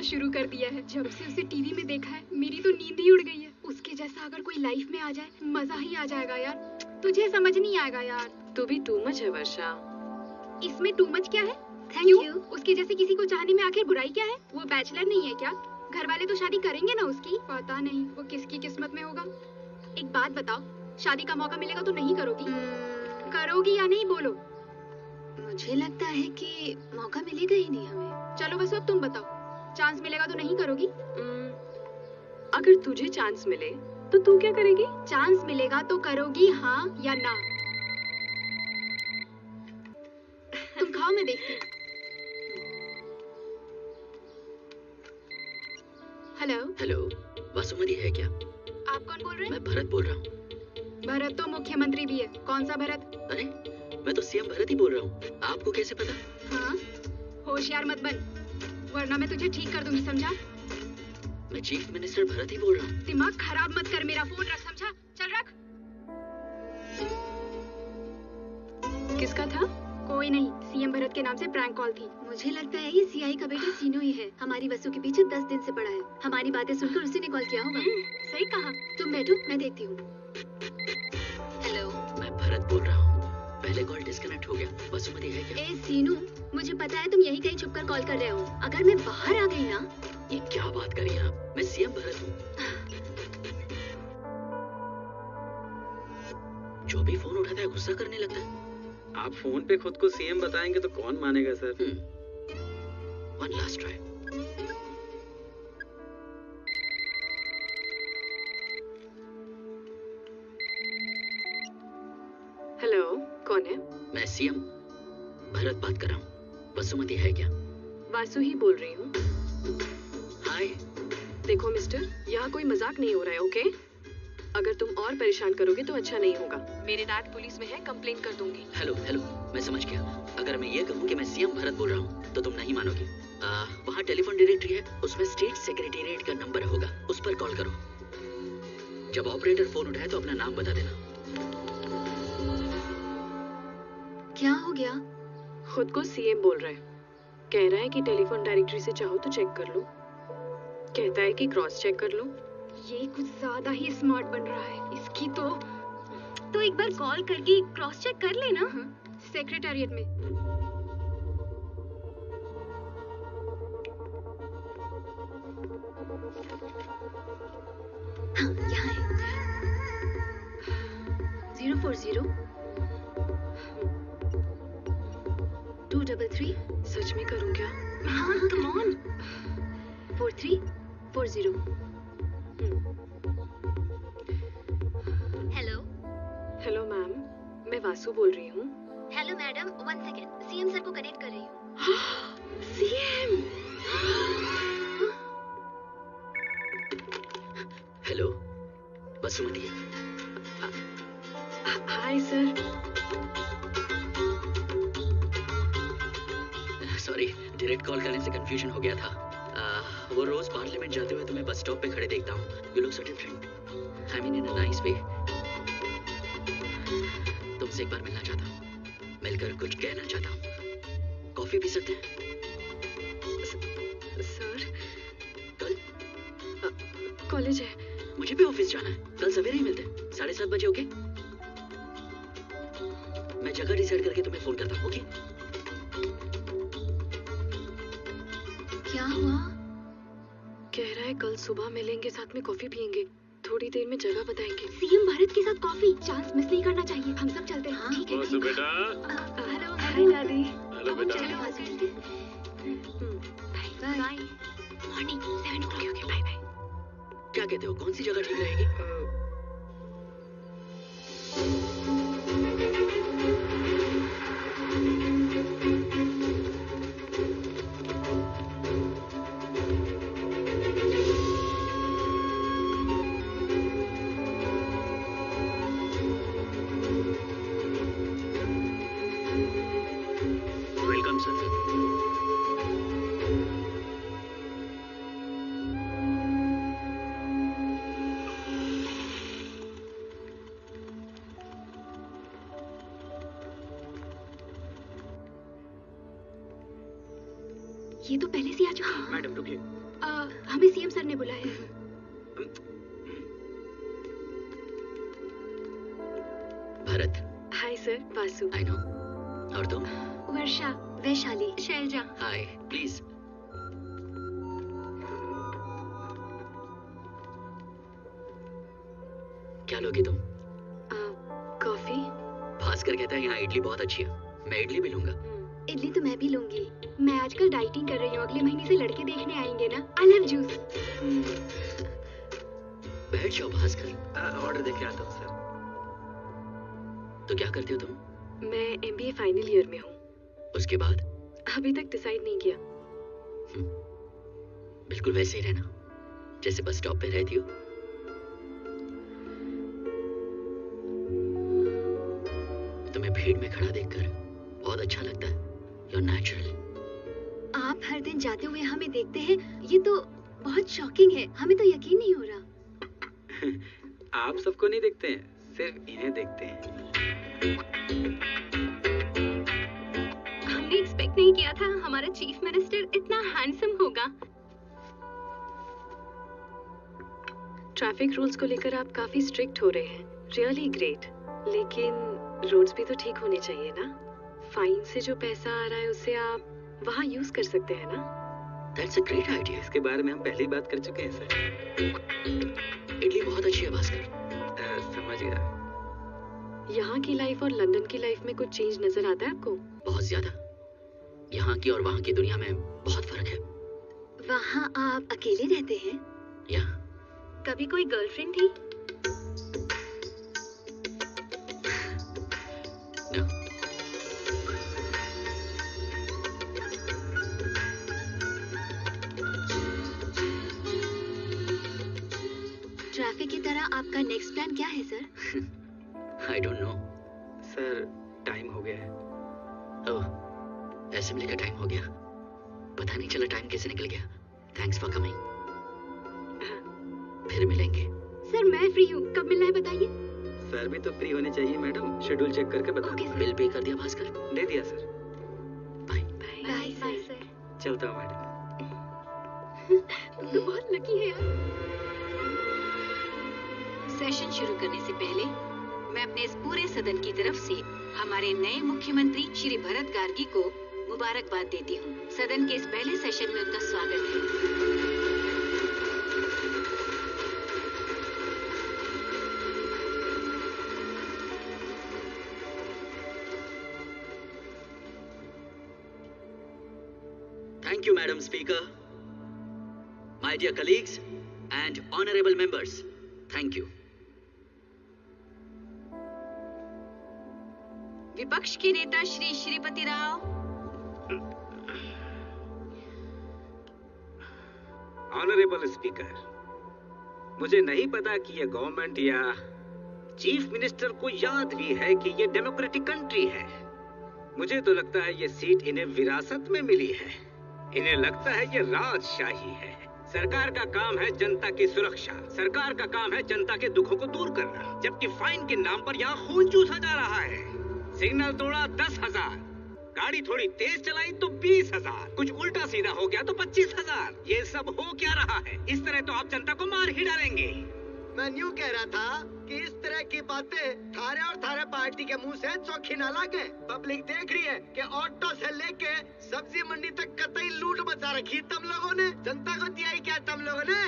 शुरू कर दिया है। जब से उसे टीवी में देखा है मेरी तो नींद ही उड़ गई है। उसके जैसा अगर कोई लाइफ में आ जाए मजा ही आ जाएगा यार। तुझे समझ नहीं आएगा यार। तू भी टू मच है वर्षा। इसमें टू मच क्या है? Thank you. उसके जैसे किसी को चाहने में आखिर बुराई क्या है? वो बैचलर नहीं है क्या? घर वाले तो शादी करेंगे ना उसकी। पता नहीं वो किसकी किस्मत में होगा। एक बात बताओ, शादी का मौका मिलेगा तो नहीं करोगी? करोगी या नहीं बोलो? मुझे लगता है कि मौका मिलेगा ही नहीं हमें। चलो बस अब तुम बताओ, चांस मिलेगा तो नहीं करोगी? अगर तुझे चांस मिले तो तू क्या करेगी? चांस मिलेगा तो करोगी हाँ या ना? तुम खाओ मैं देखती हूँ। हेलो हेलो, वासुमती है क्या? आप कौन बोल रहे हैं? मैं भरत बोल रहा हूँ। भरत तो मुख्यमंत्री भी है। कौन सा भरत? अरे मैं तो सीएम भरत ही बोल रहा हूँ। आपको कैसे पता? हाँ, होशियार मत बन वरना मैं तुझे ठीक कर दूंगी, समझा? मैं चीफ मिनिस्टर भरत ही बोल रहा हूँ। दिमाग खराब मत कर, मेरा फोन रख, समझा? चल रख। किसका था? कोई नहीं, सीएम भरत के नाम से प्रैंक कॉल थी। मुझे लगता है ये सीआई का बेटा सीनो ही है। हमारी वसु के पीछे 10 दिन से पड़ा है। हमारी बातें सुनकर उसी ने कॉल किया होगा। सही कहा। तुम बैठो, मैं देखती हूँ। हेलो, मैं भरत बोल रहा हूँ। पहले कॉल डिस्कनेक्ट हो गया। वसुमती है क्या? ए सीनू, मुझे पता है तुम यहीं कहीं छुपकर कॉल कर रहे हो। अगर मैं बाहर आ गई ना। ये क्या बात करी आप? मैं सीएम भरत हूँ। जो भी फोन उठाता है गुस्सा करने लगता है। आप फोन पे खुद को सीएम बताएंगे तो कौन मानेगा sir? One last try. Hello, कौन है? मैं सीएम भरत बात कर रहा हूँ। वसुमती है क्या? वासु ही बोल रही हूँ। हाय। देखो मिस्टर, यहाँ कोई मजाक नहीं हो रहा है, ओके? अगर तुम और परेशान करोगे तो अच्छा नहीं होगा। मेरे डैड पुलिस में है, कंप्लेन कर दूंगी। हेलो हेलो, मैं समझ गया। अगर मैं ये कहूँ कि मैं सीएम भरत बोल रहा हूँ तो तुम नहीं मानोगे। वहाँ टेलीफोन डायरेक्टरी है, उसमें स्टेट सेक्रेटेरिएट का नंबर होगा, उस पर कॉल करो। जब ऑपरेटर फोन उठाए तो अपना नाम बता देना। क्या हो गया? खुद को सीएम बोल रहा है। कह रहा है कि टेलीफोन डायरेक्टरी से चाहो तो चेक कर लो। कहता है कि क्रॉस चेक कर लो। ये कुछ ज्यादा ही स्मार्ट बन रहा है। इसकी तो एक बार कॉल करके क्रॉस चेक कर लेना। सेक्रेटेरिएट में। हाँ, यहाँ है। 040 233। सच में करूँ क्या? हाँ, come on. 4340। Hello. Hello ma'am, मैं वासु बोल रही हूँ। Hello madam, 1 second, CM sir को कनेक्ट कर रही हूँ। CM. Hello, Vasumati. Hi sir. Sorry, direct call करने से कंफ्यूजन हो गया था। वो रोज पार्लियामेंट जाते हुए तुम्हें बस स्टॉप पे खड़े देखता हूँ। You look so different. I mean in a nice way. तुमसे एक बार मिलना चाहता हूँ, मिलकर कुछ कहना चाहता हूँ। कॉफी पी सकते हैं? सर, कल कॉलेज है। मुझे भी ऑफिस जाना है। कल सवेरे ही मिलते हैं, 7:30 बजे। ओके? मैं जगह डिसाइड करके तुम्हें फोन करता हूँ। ओके? क्या हुआ? कह रहा है कल सुबह मिलेंगे, साथ में कॉफी पियेंगे, थोड़ी देर में जगह बताएंगे। सीएम भारत के साथ कॉफी, चांस मिस नहीं करना चाहिए। हम सब चलते हैं। ठीक है? वासु बेटा। हेलो हाय दादी। हेलो बेटा। Bye bye. Morning 7 o'clock। Okay bye bye. क्या कहते हो, कौन सी जगह ठीक रहेगी? Welcome sir. ये तो पहले से आ चुका है। मैडम रुकिए। हमें सीएम सर ने बुलाया है। Bharat. Hi sir, Vasu. I know. और तुम? वर्षा, वैशाली, शैलजा। हाय, प्लीज। क्या लोगी तुम? कॉफी। भास्कर कहता है यहाँ इडली बहुत अच्छी है, मैं इडली भी लूंगा। इडली तो मैं भी लूंगी। मैं आजकल डाइटिंग कर रही हूँ, अगले महीने से लड़के देखने आएंगे ना। I love juice. बैठ जाओ भास्कर। ऑर्डर देके आता हूँ सर। तो क्या करती हो तुम? मैं MBA फाइनल ईयर में हूँ। उसके बाद? अभी तक डिसाइड नहीं किया। बिल्कुल वैसे ही रहना जैसे बस स्टॉप पे रहती हो। तुम्हें भीड़ में खड़ा देखकर बहुत अच्छा लगता है। You're natural। आप हर दिन जाते हुए हमें देखते हैं, ये तो बहुत शॉकिंग है। हमें तो यकीन नहीं हो रहा। आप सबको नहीं देखते हैं, सिर्फ इन्हें देखते हैं। हमने एक्सपेक्ट नहीं किया था हमारा चीफ मिनिस्टर इतना हैंडसम होगा। ट्रैफिक रूल्स को लेकर आप काफी स्ट्रिक्ट हो रहे हैं, रियली ग्रेट। लेकिन रोड्स भी तो ठीक होने चाहिए ना। फाइन से जो पैसा आ रहा है उसे आप वहाँ यूज कर सकते हैं ना। That's a great idea। इसके बारे में हम पहले ही बात कर चुके हैं सर। इडली बहुत अच्छी है भास्कर। समझ गया। यहाँ वहाँ की लाइफ और लंदन की लाइफ में कुछ चेंज नजर आता है आपको? बहुत ज्यादा। यहाँ की और वहाँ की दुनिया में बहुत फर्क है। वहाँ आप अकेले रहते हैं? या कभी कोई गर्लफ्रेंड थी? No. ट्रैफिक की तरह आपका नेक्स्ट प्लान क्या है sir? I don't know. Sir time हो गया है। ओह, असेंबली का टाइम हो गया। पता नहीं चला टाइम कैसे निकल गया। Thanks for coming. फिर मिलेंगे। सर मैं फ्री हूँ, कब मिलना है बताइए। सर भी तो फ्री होने चाहिए मैडम। शेड्यूल चेक करके बताओ। बिल पे कर दिया भास्कर? दे दिया सर। Bye sir. चलता हूँ मैडम। तुम तो बहुत लकी है यार। सेशन शुरू करने से पहले मैं अपने इस पूरे सदन की तरफ से हमारे नए मुख्यमंत्री श्री भरत गार्गी को मुबारकबाद देती हूँ। सदन के इस पहले सेशन में उनका स्वागत है। Thank you, Madam Speaker. My dear colleagues and honorable members, thank you. विपक्ष के नेता श्री श्रीपति राव। ऑनरेबल स्पीकर, मुझे नहीं पता कि ये गवर्नमेंट या चीफ मिनिस्टर को याद भी है कि ये डेमोक्रेटिक कंट्री है। मुझे तो लगता है ये सीट इन्हें विरासत में मिली है। इन्हें लगता है ये राजशाही है। सरकार का काम है जनता की सुरक्षा, सरकार का काम है जनता के दुखों को दूर करना, जबकि फाइन के नाम पर यहाँ खून चूसा जा रहा है। सिग्नल तोड़ा 10,000, गाड़ी थोड़ी तेज चलाई तो 20,000, कुछ उल्टा सीधा हो गया तो 25,000। ये सब हो क्या रहा है? इस तरह तो आप जनता को मार ही डालेंगे। मैं यूं कह रहा था कि इस तरह की बातें थारे और थारे पार्टी के मुंह से चौखी ना लागे। पब्लिक देख रही है कि ऑटो से लेके सब्जी मंडी तक कतई लूट मचा रखी तुम लोगों ने। जनता को दिया ही क्या तुम लोगों ने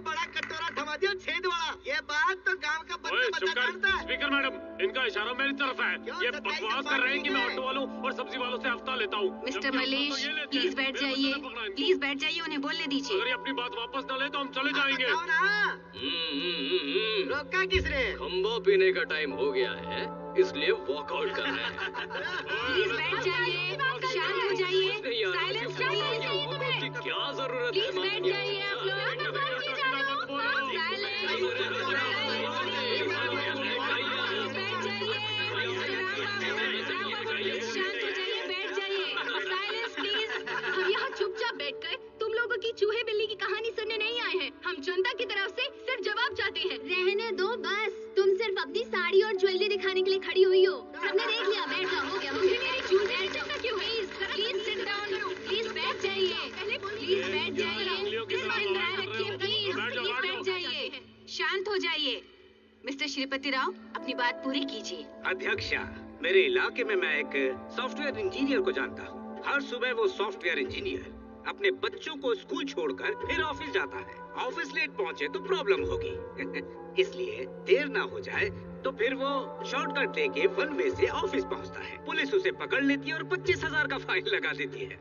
बड़ा कटोरा थमा दिया छेद वाला। ये बात तो गांव का बच्चा जानता है। स्पीकर मैडम, इनका इशारा मेरी तरफ है। ये बकवास कर रहे हैं कि मैं ऑटो वालों और सब्जी वालों से हफ्ता लेता हूँ। मिस्टर मलेश, प्लीज बैठ जाइए। प्लीज बैठ जाइए, उन्हें बोलने दीजिए। अगर ये अपनी बात वापस न ले तो हम चले जाएंगे। रोका किसने? खंबा पीने का टाइम हो गया है, इसलिए वॉकआउट कर रहे हैं। प्लीज बैठ जाइए, शांत हो जाइए, साइलेंस प्लीज। क्या जरूरत है? प्लीज बैठ जाइए आप लोग। शांत हो जाइए, बैठ जाइए। Silence please. हम यहाँ चुपचाप बैठकर तुम लोगों की चूहे बिल्ली की कहानी सुनने नहीं आए हैं। हम जनता की तरफ से सिर्फ जवाब चाहते हैं। रहने दो बस, तुम सिर्फ अपनी साड़ी और ज्वेलरी दिखाने के लिए खड़ी हुई हो। सबने देख लिया, बैठ जाओ, हो गया। मेरी चूहे बैठ जाओ क्यों? Please sit down. प्लीज बैठ जाइए। प्लीज बैठ जाइए। प्लीज बैठ जाइए। शांत हो जाइए। मिस्टर श्रीपति राव, अपनी बात पूरी कीजिए। अध्यक्षा, मेरे इलाके में मैं एक सॉफ्टवेयर इंजीनियर को जानता हूँ। हर सुबह वो सॉफ्टवेयर इंजीनियर अपने बच्चों को स्कूल छोड़कर फिर ऑफिस जाता है। ऑफिस लेट पहुंचे तो प्रॉब्लम होगी। इसलिए देर ना हो जाए तो फिर वो शॉर्टकट लेके वन वे से ऑफिस पहुंचता है। पुलिस उसे पकड़ लेती है और 25,000 का फाइन लगा देती है।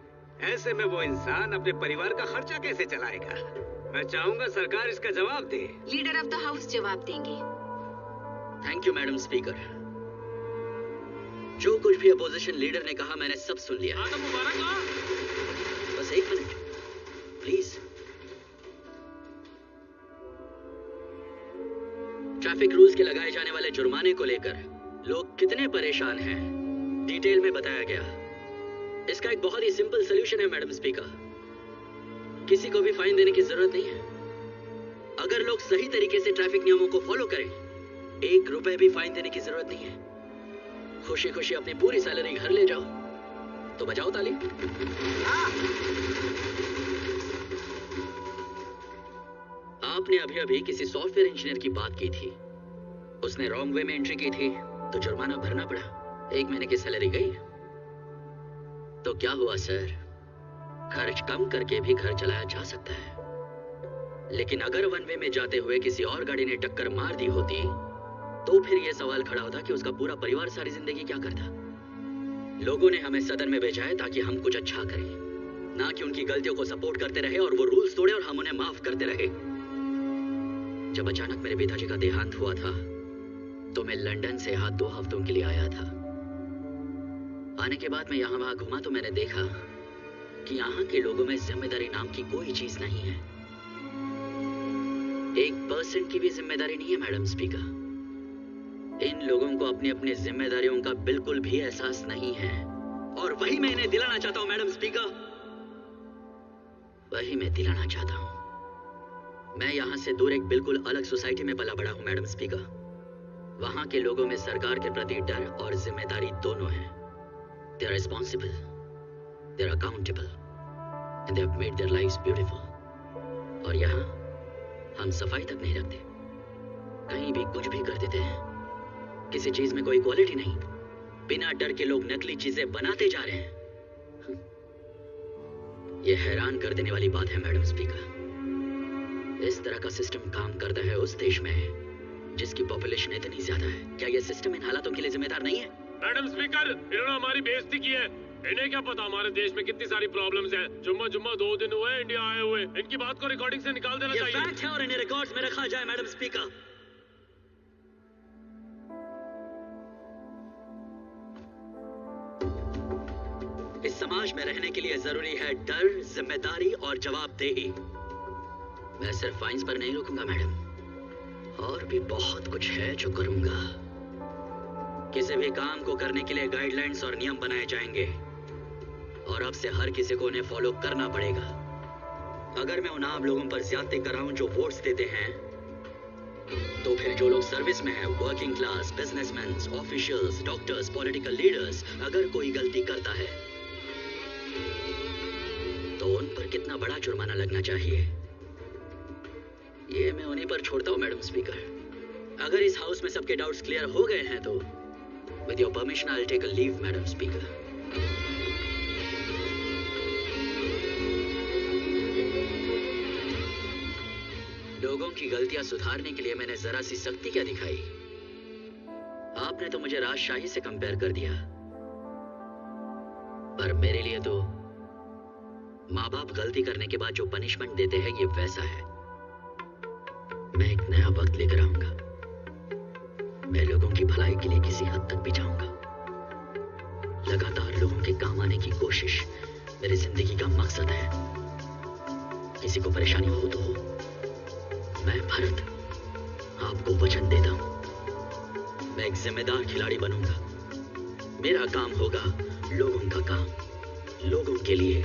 ऐसे में वो इंसान अपने परिवार का खर्चा कैसे चलाएगा? मैं चाहूंगा सरकार इसका जवाब दे। लीडर ऑफ द हाउस जवाब देंगे। Thank you madam speaker. जो कुछ भी अपोजिशन लीडर ने कहा मैंने सब सुन लिया। बस 1 मिनट प्लीज। ट्रैफिक रूल्स के लगाए जाने वाले जुर्माने को लेकर लोग कितने परेशान हैं, डिटेल में बताया गया। इसका एक बहुत ही सिंपल सॉल्यूशन है मैडम स्पीकर। किसी को भी फाइन देने की जरूरत नहीं है। अगर लोग सही तरीके से ट्रैफिक नियमों को फॉलो करें, 1 रुपए भी फाइन देने की जरूरत नहीं है। खुशी खुशी अपनी पूरी सैलरी घर ले जाओ। तो बजाओ ताली। आपने अभी अभी किसी सॉफ्टवेयर इंजीनियर की बात की थी। उसने रॉन्ग वे में एंट्री की थी तो जुर्माना भरना पड़ा। 1 महीने की सैलरी गई। तो क्या हुआ सर? खर्च कम करके भी घर चलाया जा सकता है। लेकिन अगर वन वे में जाते हुए किसी और गाड़ी ने टक्कर मार दी होती तो फिर यह सवाल खड़ा होता कि उसका पूरा परिवार सारी जिंदगी क्या करता। लोगों ने हमें सदन में भेजा है ताकि हम कुछ अच्छा करें, ना कि उनकी गलतियों को सपोर्ट करते रहे और वो रूल्स तोड़े और हम उन्हें माफ करते रहे। जब अचानक मेरे पिताजी का देहांत हुआ था तो मैं लंदन से यहाँ 2 हफ्तों के लिए आया था। आने के बाद मैं यहाँ वहाँ घुमा तो मैंने देखा कि यहाँ के लोगों में जिम्मेदारी नाम की कोई चीज नहीं है। 1% की भी जिम्मेदारी नहीं है मैडम स्पीकर। इन लोगों को अपनी अपनी जिम्मेदारियों का बिल्कुल भी एहसास नहीं है और वही मैं इन्हें दिलाना चाहता हूँ मैडम स्पीकर, वही मैं दिलाना चाहता हूँ। मैं यहाँ से दूर एक बिल्कुल अलग सोसाइटी में पला बड़ा हूँ मैडम स्पीकर। वहाँ के लोगों में सरकार के प्रति डर और जिम्मेदारी दोनों है। They are responsible, they are accountable, and they have made their lives beautiful. और यहाँ हम सफाई तक नहीं रखते, कहीं भी कुछ भी कर देते हैं। किसी चीज में कोई क्वालिटी नहीं, बिना डर के लोग नकली चीजें बनाते जा रहे हैं। यह हैरान कर देने वाली बात है मैडम स्पीकर। इस तरह का सिस्टम काम करता है उस देश में जिसकी पॉपुलेशन इतनी ज्यादा है। क्या यह सिस्टम इन हालातों के लिए जिम्मेदार नहीं है? मैडम स्पीकर, इन्होंने हमारी बेइज्जती की है। इन्हें क्या पता हमारे देश में कितनी सारी प्रॉब्लम्स हैं। जुम्मा 2 दिन हुए इंडिया आए हुए। इनकी बात को रिकॉर्डिंग से निकाल देना चाहिए। ये फैक्ट है और इन्हें रिकॉर्ड्स में रखा जाए मैडम स्पीकर। इस समाज में रहने के लिए जरूरी है डर, जिम्मेदारी और जवाबदेही। मैं सिर्फ फाइन्स पर नहीं रुकूंगा मैडम, और भी बहुत कुछ है जो करूंगा। किसी भी काम को करने के लिए गाइडलाइंस और नियम बनाए जाएंगे और अब से हर किसी को उन्हें फॉलो करना पड़ेगा। अगर मैं उन आम लोगों पर ज्यादती कराऊं जो वोट्स देते हैं, तो फिर जो लोग सर्विस में हैं, working class, businessman, officials, doctors, political leaders, अगर कोई गलती करता है तो उन पर कितना बड़ा जुर्माना लगना चाहिए, ये मैं उन्हीं पर छोड़ता हूं मैडम स्पीकर। अगर इस हाउस में सबके डाउट्स क्लियर हो गए हैं तो with your permission I will take a leave madam speaker. लोगों की गलतियां सुधारने के लिए मैंने जरा सी सख्ती क्या दिखाई? आपने तो मुझे राजशाही से कंपेयर कर दिया, पर मेरे लिए तो माँ बाप गलती करने के बाद जो पनिशमेंट देते हैं ये वैसा है। मैं एक नया वक्त लेकर आऊंगा। मैं लोगों की भलाई के लिए किसी हद तक भी जाऊंगा। लगातार लोगों के काम आने की कोशिश मेरी जिंदगी का मकसद है। किसी को परेशानी हो तो हो, मैं भरत आपको वचन देता हूं, मैं एक जिम्मेदार खिलाड़ी बनूंगा। मेरा काम होगा लोगों का काम, लोगों के लिए,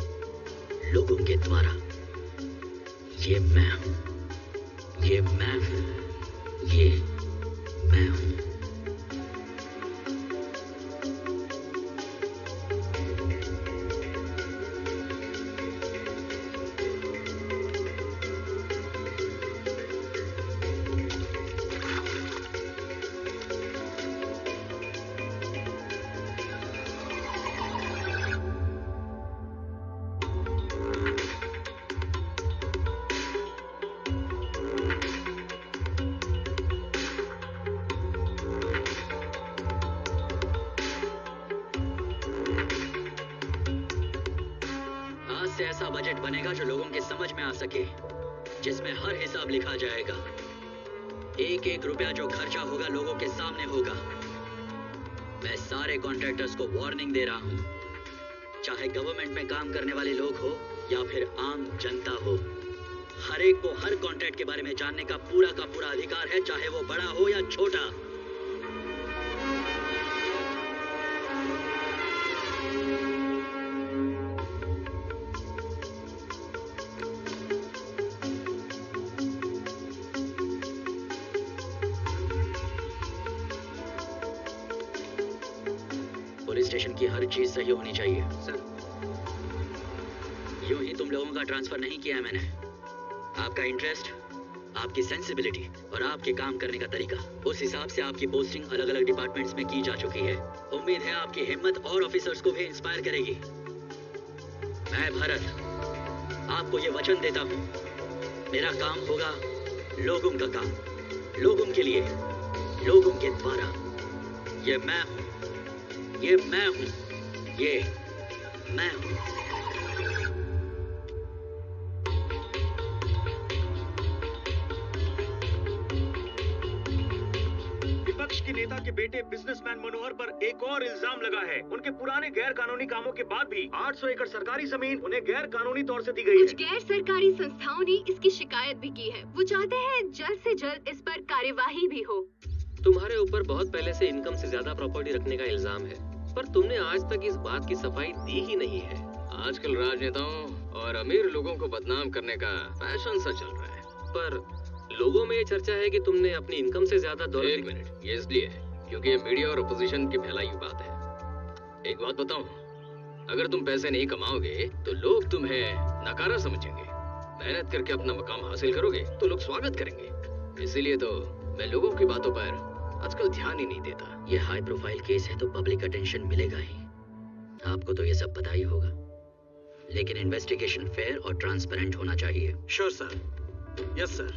लोगों के द्वारा। ये मैं हूं, ये मैं हूं, ये मैं हूं। ऐसा बजट बनेगा जो लोगों के समझ में आ सके, जिसमें हर हिसाब लिखा जाएगा। एक एक रुपया जो खर्चा होगा लोगों के सामने होगा। मैं सारे कॉन्ट्रैक्टर्स को वार्निंग दे रहा हूं, चाहे गवर्नमेंट में काम करने वाले लोग हो या फिर आम जनता हो, हर एक को हर कॉन्ट्रैक्ट के बारे में जानने का पूरा अधिकार है, चाहे वो बड़ा हो या छोटा। पुलिस स्टेशन की हर चीज सही होनी चाहिए। सर, यूं ही तुम लोगों का ट्रांसफर नहीं किया है मैंने। आपका इंटरेस्ट, आपकी सेंसिबिलिटी और आपके काम करने का तरीका, उस हिसाब से आपकी पोस्टिंग अलग अलग डिपार्टमेंट्स में की जा चुकी है। उम्मीद है आपकी हिम्मत और ऑफिसर्स को भी इंस्पायर करेगी। मैं भरत आपको ये वचन देता हूं, मेरा काम होगा लोगों का काम, लोगों के लिए, लोगों के द्वारा। ये मैं हूं, ये मैं हूं, ये मैं हूं। विपक्ष के नेता के बेटे बिजनेसमैन मनोहर पर एक और इल्जाम लगा है। उनके पुराने गैर कानूनी कामों के बाद भी 800 एकड़ सरकारी जमीन उन्हें गैर कानूनी तौर से दी गई है। कुछ गैर सरकारी संस्थाओं ने इसकी शिकायत भी की है। वो चाहते हैं जल्द से जल्द इस पर कार्यवाही भी हो। तुम्हारे ऊपर बहुत पहले से इनकम से ज्यादा प्रॉपर्टी रखने का इल्जाम है, पर तुमने आज तक इस बात की सफाई दी ही नहीं है। आजकल राजनेताओं और अमीर लोगों को बदनाम करने का फैशन सा चल रहा है। पर लोगों में ये चर्चा है कि तुमने अपनी इनकम से ज्यादा दौलत। एक मिनट, ये इसलिए है क्योंकि ये मीडिया और अपोजिशन की फैलाई हुई बात है। एक बात बताऊं, अगर तुम पैसे नहीं कमाओगे तो लोग तुम्हें नकारा समझेंगे। मेहनत करके अपना मकाम हासिल करोगे तो लोग स्वागत करेंगे। इसीलिए तो मैं लोगों की बातों पर आजकल ध्यान ही नहीं देता। ये हाई प्रोफाइल केस है तो पब्लिक अटेंशन मिलेगा ही। आपको तो ये सब पता ही होगा, लेकिन इन्वेस्टिगेशन फेयर और ट्रांसपेरेंट होना चाहिए। Sure sir. Yes sir.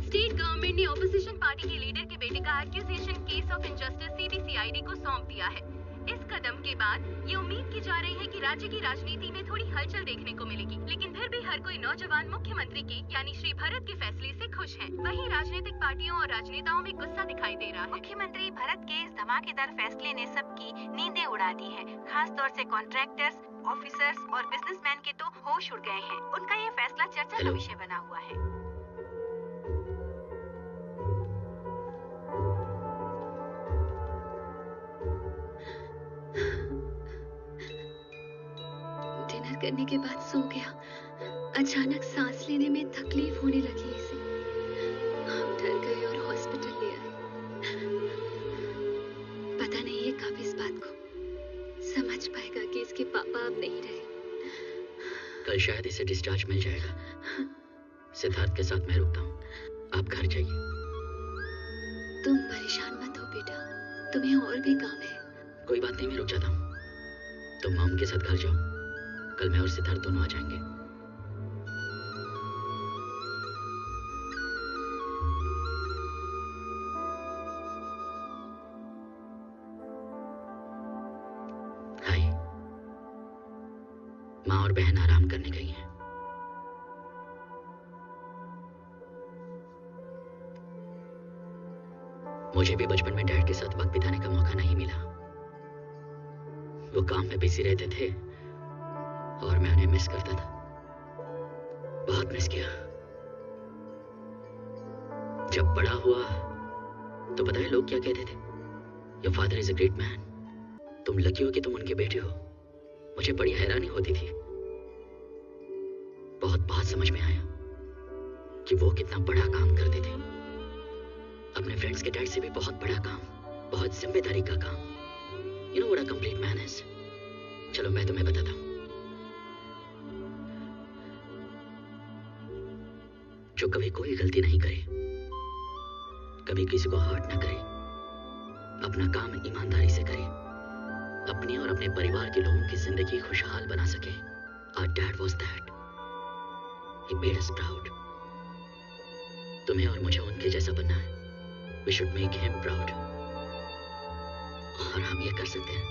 State government ने ऑपोजिशन पार्टी के लीडर के बेटे का accusation case of injustice CBCID को सौंप दिया है। इस कदम के बाद ये उम्मीद की जा रही है कि राज्य की राजनीति में थोड़ी हलचल देखने को मिलेगी, लेकिन फिर भी हर कोई नौजवान मुख्यमंत्री के यानी श्री भरत के फैसले से खुश है। वहीं राजनीतिक पार्टियों और राजनेताओं में गुस्सा दिखाई दे रहा है। मुख्यमंत्री भरत के इस धमाकेदार फैसले ने सबकी नींदें उड़ा दी है। खास तौर से कॉन्ट्रैक्टर्स, ऑफिसर्स और बिजनेसमैन के तो होश उड़ गए हैं। उनका ये फैसला चर्चा का विषय बना हुआ है। डिनर करने के बाद सो गया। अचानक सांस लेने में तकलीफ होने लगी इसे। हम डर गए और हॉस्पिटल ले आए। पता नहीं ये कब इस बात को समझ पाएगा कि इसके पापा अब नहीं रहे। कल शायद इसे डिस्चार्ज मिल जाएगा। सिद्धार्थ के साथ मैं रुकता हूँ, आप घर जाइए। तुम परेशान मत हो बेटा, तुम्हें और भी काम है। कोई बात नहीं, मैं रुक जाता हूँ। तुम मॉम के साथ घर जाओ, कल मैं और सिद्धार्थ दोनों आ जाएंगे। हाय, माँ और बहन आराम करने गई हैं। मुझे भी बचपन में डैड के साथ वक्त बिताने का मौका नहीं मिला। वो काम में बिजी रहते थे और मैं उन्हें मिस करता था, बहुत मिस किया। जब बड़ा हुआ तो पता है लोग क्या कहते थे? Your father is a great man. तुम लकी हो कि तुम उनके बेटे हो। मुझे बड़ी हैरानी होती थी। बहुत बाद समझ में आया कि वो कितना बड़ा काम करते थे। अपने फ्रेंड्स के डैड से भी बहुत बड़ा काम, बहुत जिम्मेदारी का काम। You know what a complete man is? चलो मैं तुम्हें बताता हूँ। जो कभी कोई गलती नहीं करे, कभी किसी को हर्ट ना करे, अपना काम ईमानदारी से करे, अपनी और अपने परिवार के लोगों की जिंदगी खुशहाल बना सके। Our dad was that. He made us proud. तुम्हें और मुझे उनके जैसा बनना है। We should make him proud. और हम ये कर सकते हैं।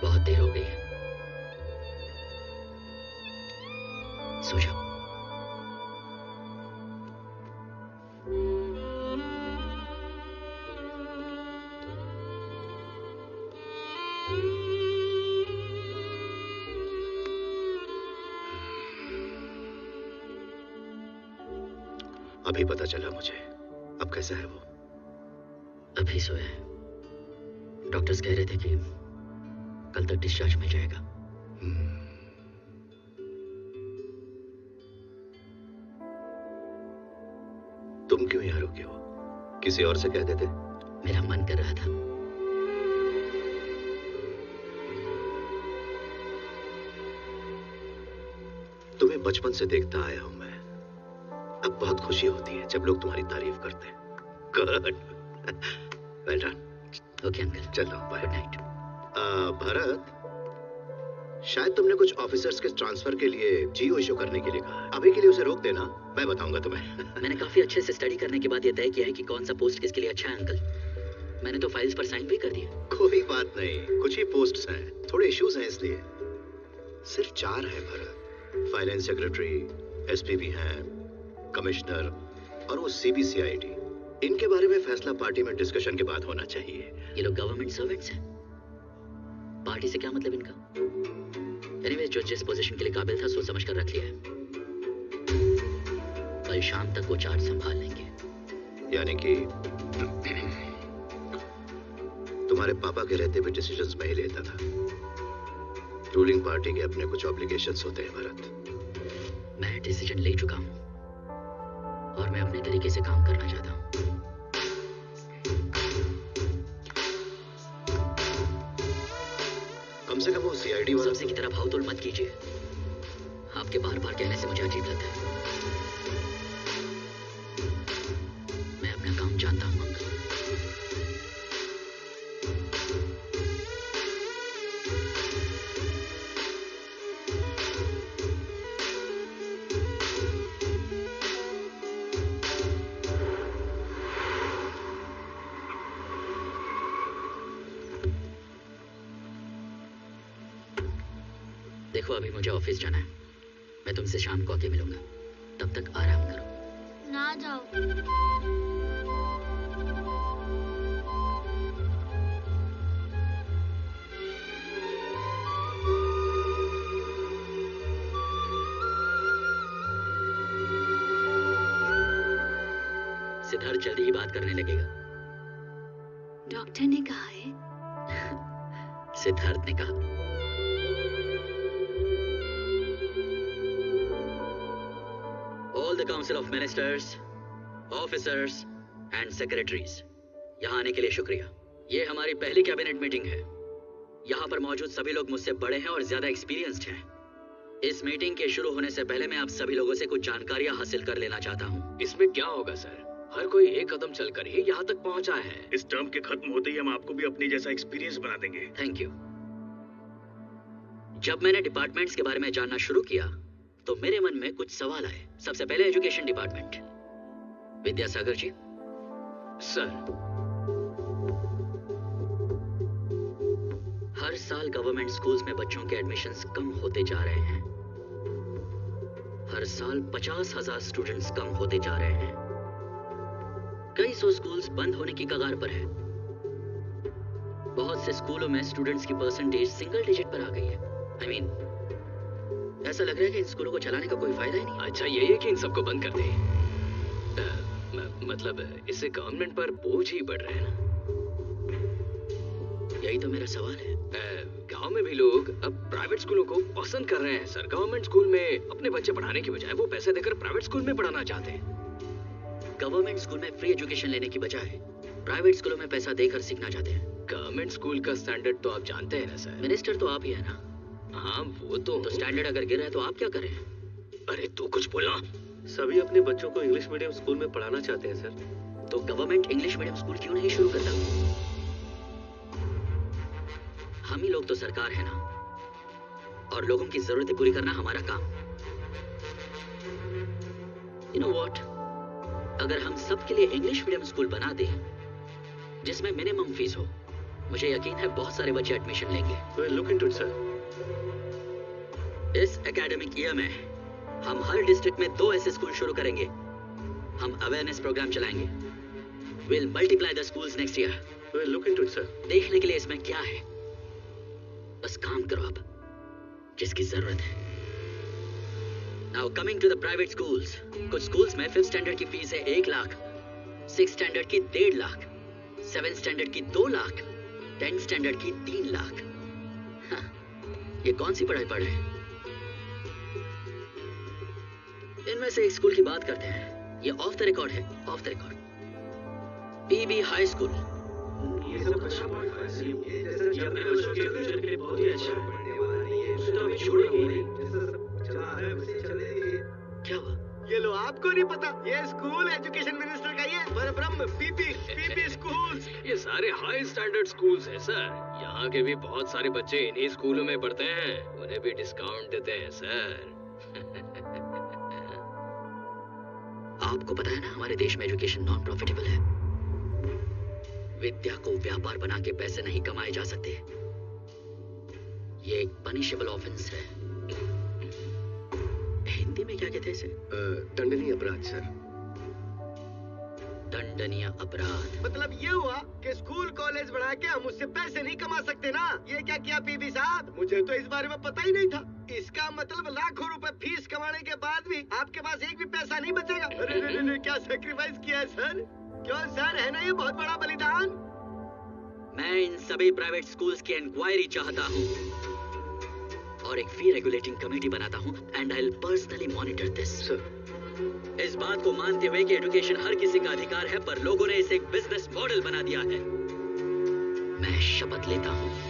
बहुत देर हो गई है, सो जाओ। अभी पता चला मुझे। अब कैसा है वो? अभी सोया है। डॉक्टर्स कह रहे थे कि कल तक डिस्चार्ज मिल जाएगा। तुम क्यों यहाँ रुके हो? किसी और से कह देते। मेरा मन कर रहा था। तुम्हें बचपन से देखता आया हूं मैं। अब बहुत खुशी होती है जब लोग तुम्हारी तारीफ करते हैं। Good, well done. Okay uncle, चलो बाय। Good night. भरत, शायद तुमने कुछ ऑफिसर्स के ट्रांसफर के लिए जीओ इशू करने के लिए कहा। अभी के लिए उसे रोक देना, मैं बताऊंगा तुम्हें। मैंने काफी अच्छे से स्टडी करने के बाद ये तय किया है कि कौन सा पोस्ट किसके लिए अच्छा है अंकल। मैंने तो फाइल्स पर साइन भी कर दिए। कोई बात नहीं, कुछ ही पोस्ट्स हैं, थोड़े इश्यूज हैं इसलिए। सिर्फ 4 हैं भरत। फाइनेंस सेक्रेटरी, एसपी भी हैं, कमिश्नर और वो सीबीसीआईडी। इनके बारे में फैसला पार्टी में डिस्कशन के बाद होना चाहिए। ये लोग गवर्नमेंट सर्वेंट्स हैं, पार्टी से क्या मतलब इनका? एनीवेज, जो जिस पोजीशन के लिए काबिल था सोच समझ कर रख लिया है। कल शाम तक वो चार्ज संभाल लेंगे। यानी कि तुम्हारे पापा के रहते भी डिसीजंस मैं ही लेता था। रूलिंग पार्टी के अपने कुछ ऑब्लिगेशंस होते हैं भरत। मैं डिसीजन ले चुका हूं और मैं अपने तरीके से काम करना चाहता हूं। कम से कम वो सीआईडी वाला सबसे की तरह भाव-तोल मत कीजिए। आपके बार-बार कहने से मुझे अजीब लगता है। मैं अपना काम जानता हूं अंकल। देखो, अभी मुझे ऑफिस जाना है। मैं तुमसे शाम को आके मिलूंगा। तब तक आराम करो। ना जाओ। सिद्धार्थ जल्दी ही बात करने लगेगा। डॉक्टर ने कहा है। सिद्धार्थ ने कहा। All the Council of Ministers, Officers and Secretaries, यहाँ आने के लिए शुक्रिया। ये हमारी पहली कैबिनेट मीटिंग है। यहाँ पर मौजूद सभी लोग मुझसे बड़े हैं और ज्यादा एक्सपीरियंस्ड हैं। इस मीटिंग के शुरू होने से पहले मैं आप सभी लोगों से कुछ जानकारियां हासिल कर लेना चाहता हूँ। इसमें क्या होगा सर? हर कोई एक कदम चलकर ही यहाँ तक पहुँचा है। इस टर्म के खत्म होते ही हम आपको भी अपनी जैसा एक्सपीरियंस बना देंगे। Thank you. जब मैंने डिपार्टमेंट्स के बारे में जानना शुरू किया तो मेरे मन में कुछ सवाल आए। सबसे पहले education department. Vidyasagar ji. Sir, हर साल गवर्नमेंट स्कूल्स में बच्चों के एडमिशन्स कम होते जा रहे हैं। हर साल 50,000 स्टूडेंट्स कम होते जा रहे हैं। कई सौ स्कूल्स बंद होने की कगार पर है। बहुत से स्कूलों में स्टूडेंट्स की परसेंटेज सिंगल डिजिट पर आ गई है। I mean, ऐसा लग रहा है कि इन स्कूलों को चलाने का कोई फायदा ही नहीं। अच्छा ये है कि इन सबको बंद कर दें। मतलब इससे गवर्नमेंट पर बोझ ही बढ़ रहा है ना। यही तो मेरा सवाल है। गांव में भी लोग अब प्राइवेट स्कूलों को पसंद कर रहे हैं सर। गवर्नमेंट स्कूल में अपने बच्चे पढ़ाने की बजाय वो पैसे देकर प्राइवेट स्कूल में पढ़ाना चाहते हैं। गवर्नमेंट स्कूल में फ्री एजुकेशन लेने की बजाय प्राइवेट स्कूलों में पैसा देकर सीखना चाहते हैं। गवर्नमेंट स्कूल का स्टैंडर्ड तो आप जानते हैं ना सर। मिनिस्टर तो आप ही है ना। हाँ वो तो स्टैंडर्ड अगर गिर रहा है तो आप क्या करें? अरे तू कुछ बोला। सभी अपने बच्चों को इंग्लिश मीडियम स्कूल में पढ़ाना चाहते हैं सर। तो गवर्नमेंट इंग्लिश मीडियम स्कूल क्यों नहीं शुरू करता? हम ही लोग तो सरकार है ना, और लोगों की जरूरतें पूरी करना हमारा काम। You know what? अगर हम सबके लिए इंग्लिश मीडियम स्कूल बना दें जिसमें मिनिमम फीस हो, मुझे यकीन है बहुत सारे बच्चे एडमिशन लेंगे। We'll look into it, sir. इस एकेडमिक ईयर में हम हर डिस्ट्रिक्ट में 2 ऐसे स्कूल शुरू करेंगे। हम अवेयरनेस प्रोग्राम चलाएंगे। We'll multiply the schools next year. We'll look into it, sir. देखने के लिए इसमें क्या है, बस काम करो आप जिसकी जरूरत है। Now coming to the private schools. कुछ schools में 5th स्टैंडर्ड की फीस है 1 लाख, 6th स्टैंडर्ड की 1.5 लाख, 7th स्टैंडर्ड की 2 लाख, 10th स्टैंडर्ड की 3 लाख। हाँ, ये कौन सी पढ़ाई पढ़ रहे हैं? इनमें से एक स्कूल की बात करते हैं। ये ऑफ द रिकॉर्ड है, off the record. PB high school. ये सब अच्छा पॉइंट है। ये जैसे कि अपने बच्चों के फ्यूचर के लिए बहुत ही अच्छा पढ़ने वाला नहीं है। उसे तो अभी छोड़ेंगे ही नहीं। जैसा सब चला है वैसे चले। क्या हुआ? ये लो, आपको नहीं पता, ये स्कूल एजुकेशन मिनिस्टर का ही है। परब्रह्म पीपी स्कूल्स। ये सारे हाई स्टैंडर्ड स्कूल्स हैं सर। यहाँ के भी बहुत सारे बच्चे इन्हीं स्कूलों में पढ़ते हैं, उन्हें भी डिस्काउंट देते हैं सर। आपको पता है ना हमारे देश में एजुकेशन नॉन प्रॉफिटेबल है। विद्या को व्यापार बना के पैसे नहीं कमाए जा सकते। ये एक पनिशेबल ऑफेंस है। हिंदी में क्या कहते हैं इसे? दंडनीय अपराध सर। दंडनीय अपराध मतलब ये हुआ कि स्कूल कॉलेज बढ़ा के हम उससे पैसे नहीं कमा सकते ना। ये क्या किया पीपी साहब? मुझे तो इस बारे में पता ही नहीं था। इसका मतलब लाखों रुपए फीस कमाने के बाद भी आपके पास एक भी पैसा नहीं बचेगा। अरे क्या सैक्रिफाइस किया है सर? क्यों सर, है ना ये बहुत बड़ा बलिदान? मैं इन सभी प्राइवेट स्कूल्स की इंक्वायरी चाहता हूँ और एक फी रेगुलेटिंग कमेटी बनाता हूँ and I will personally monitor this. इस बात को मानते हुए कि एजुकेशन हर किसी का अधिकार है, पर लोगों ने इसे एक बिजनेस मॉडल बना दिया है, मैं शपथ लेता हूँ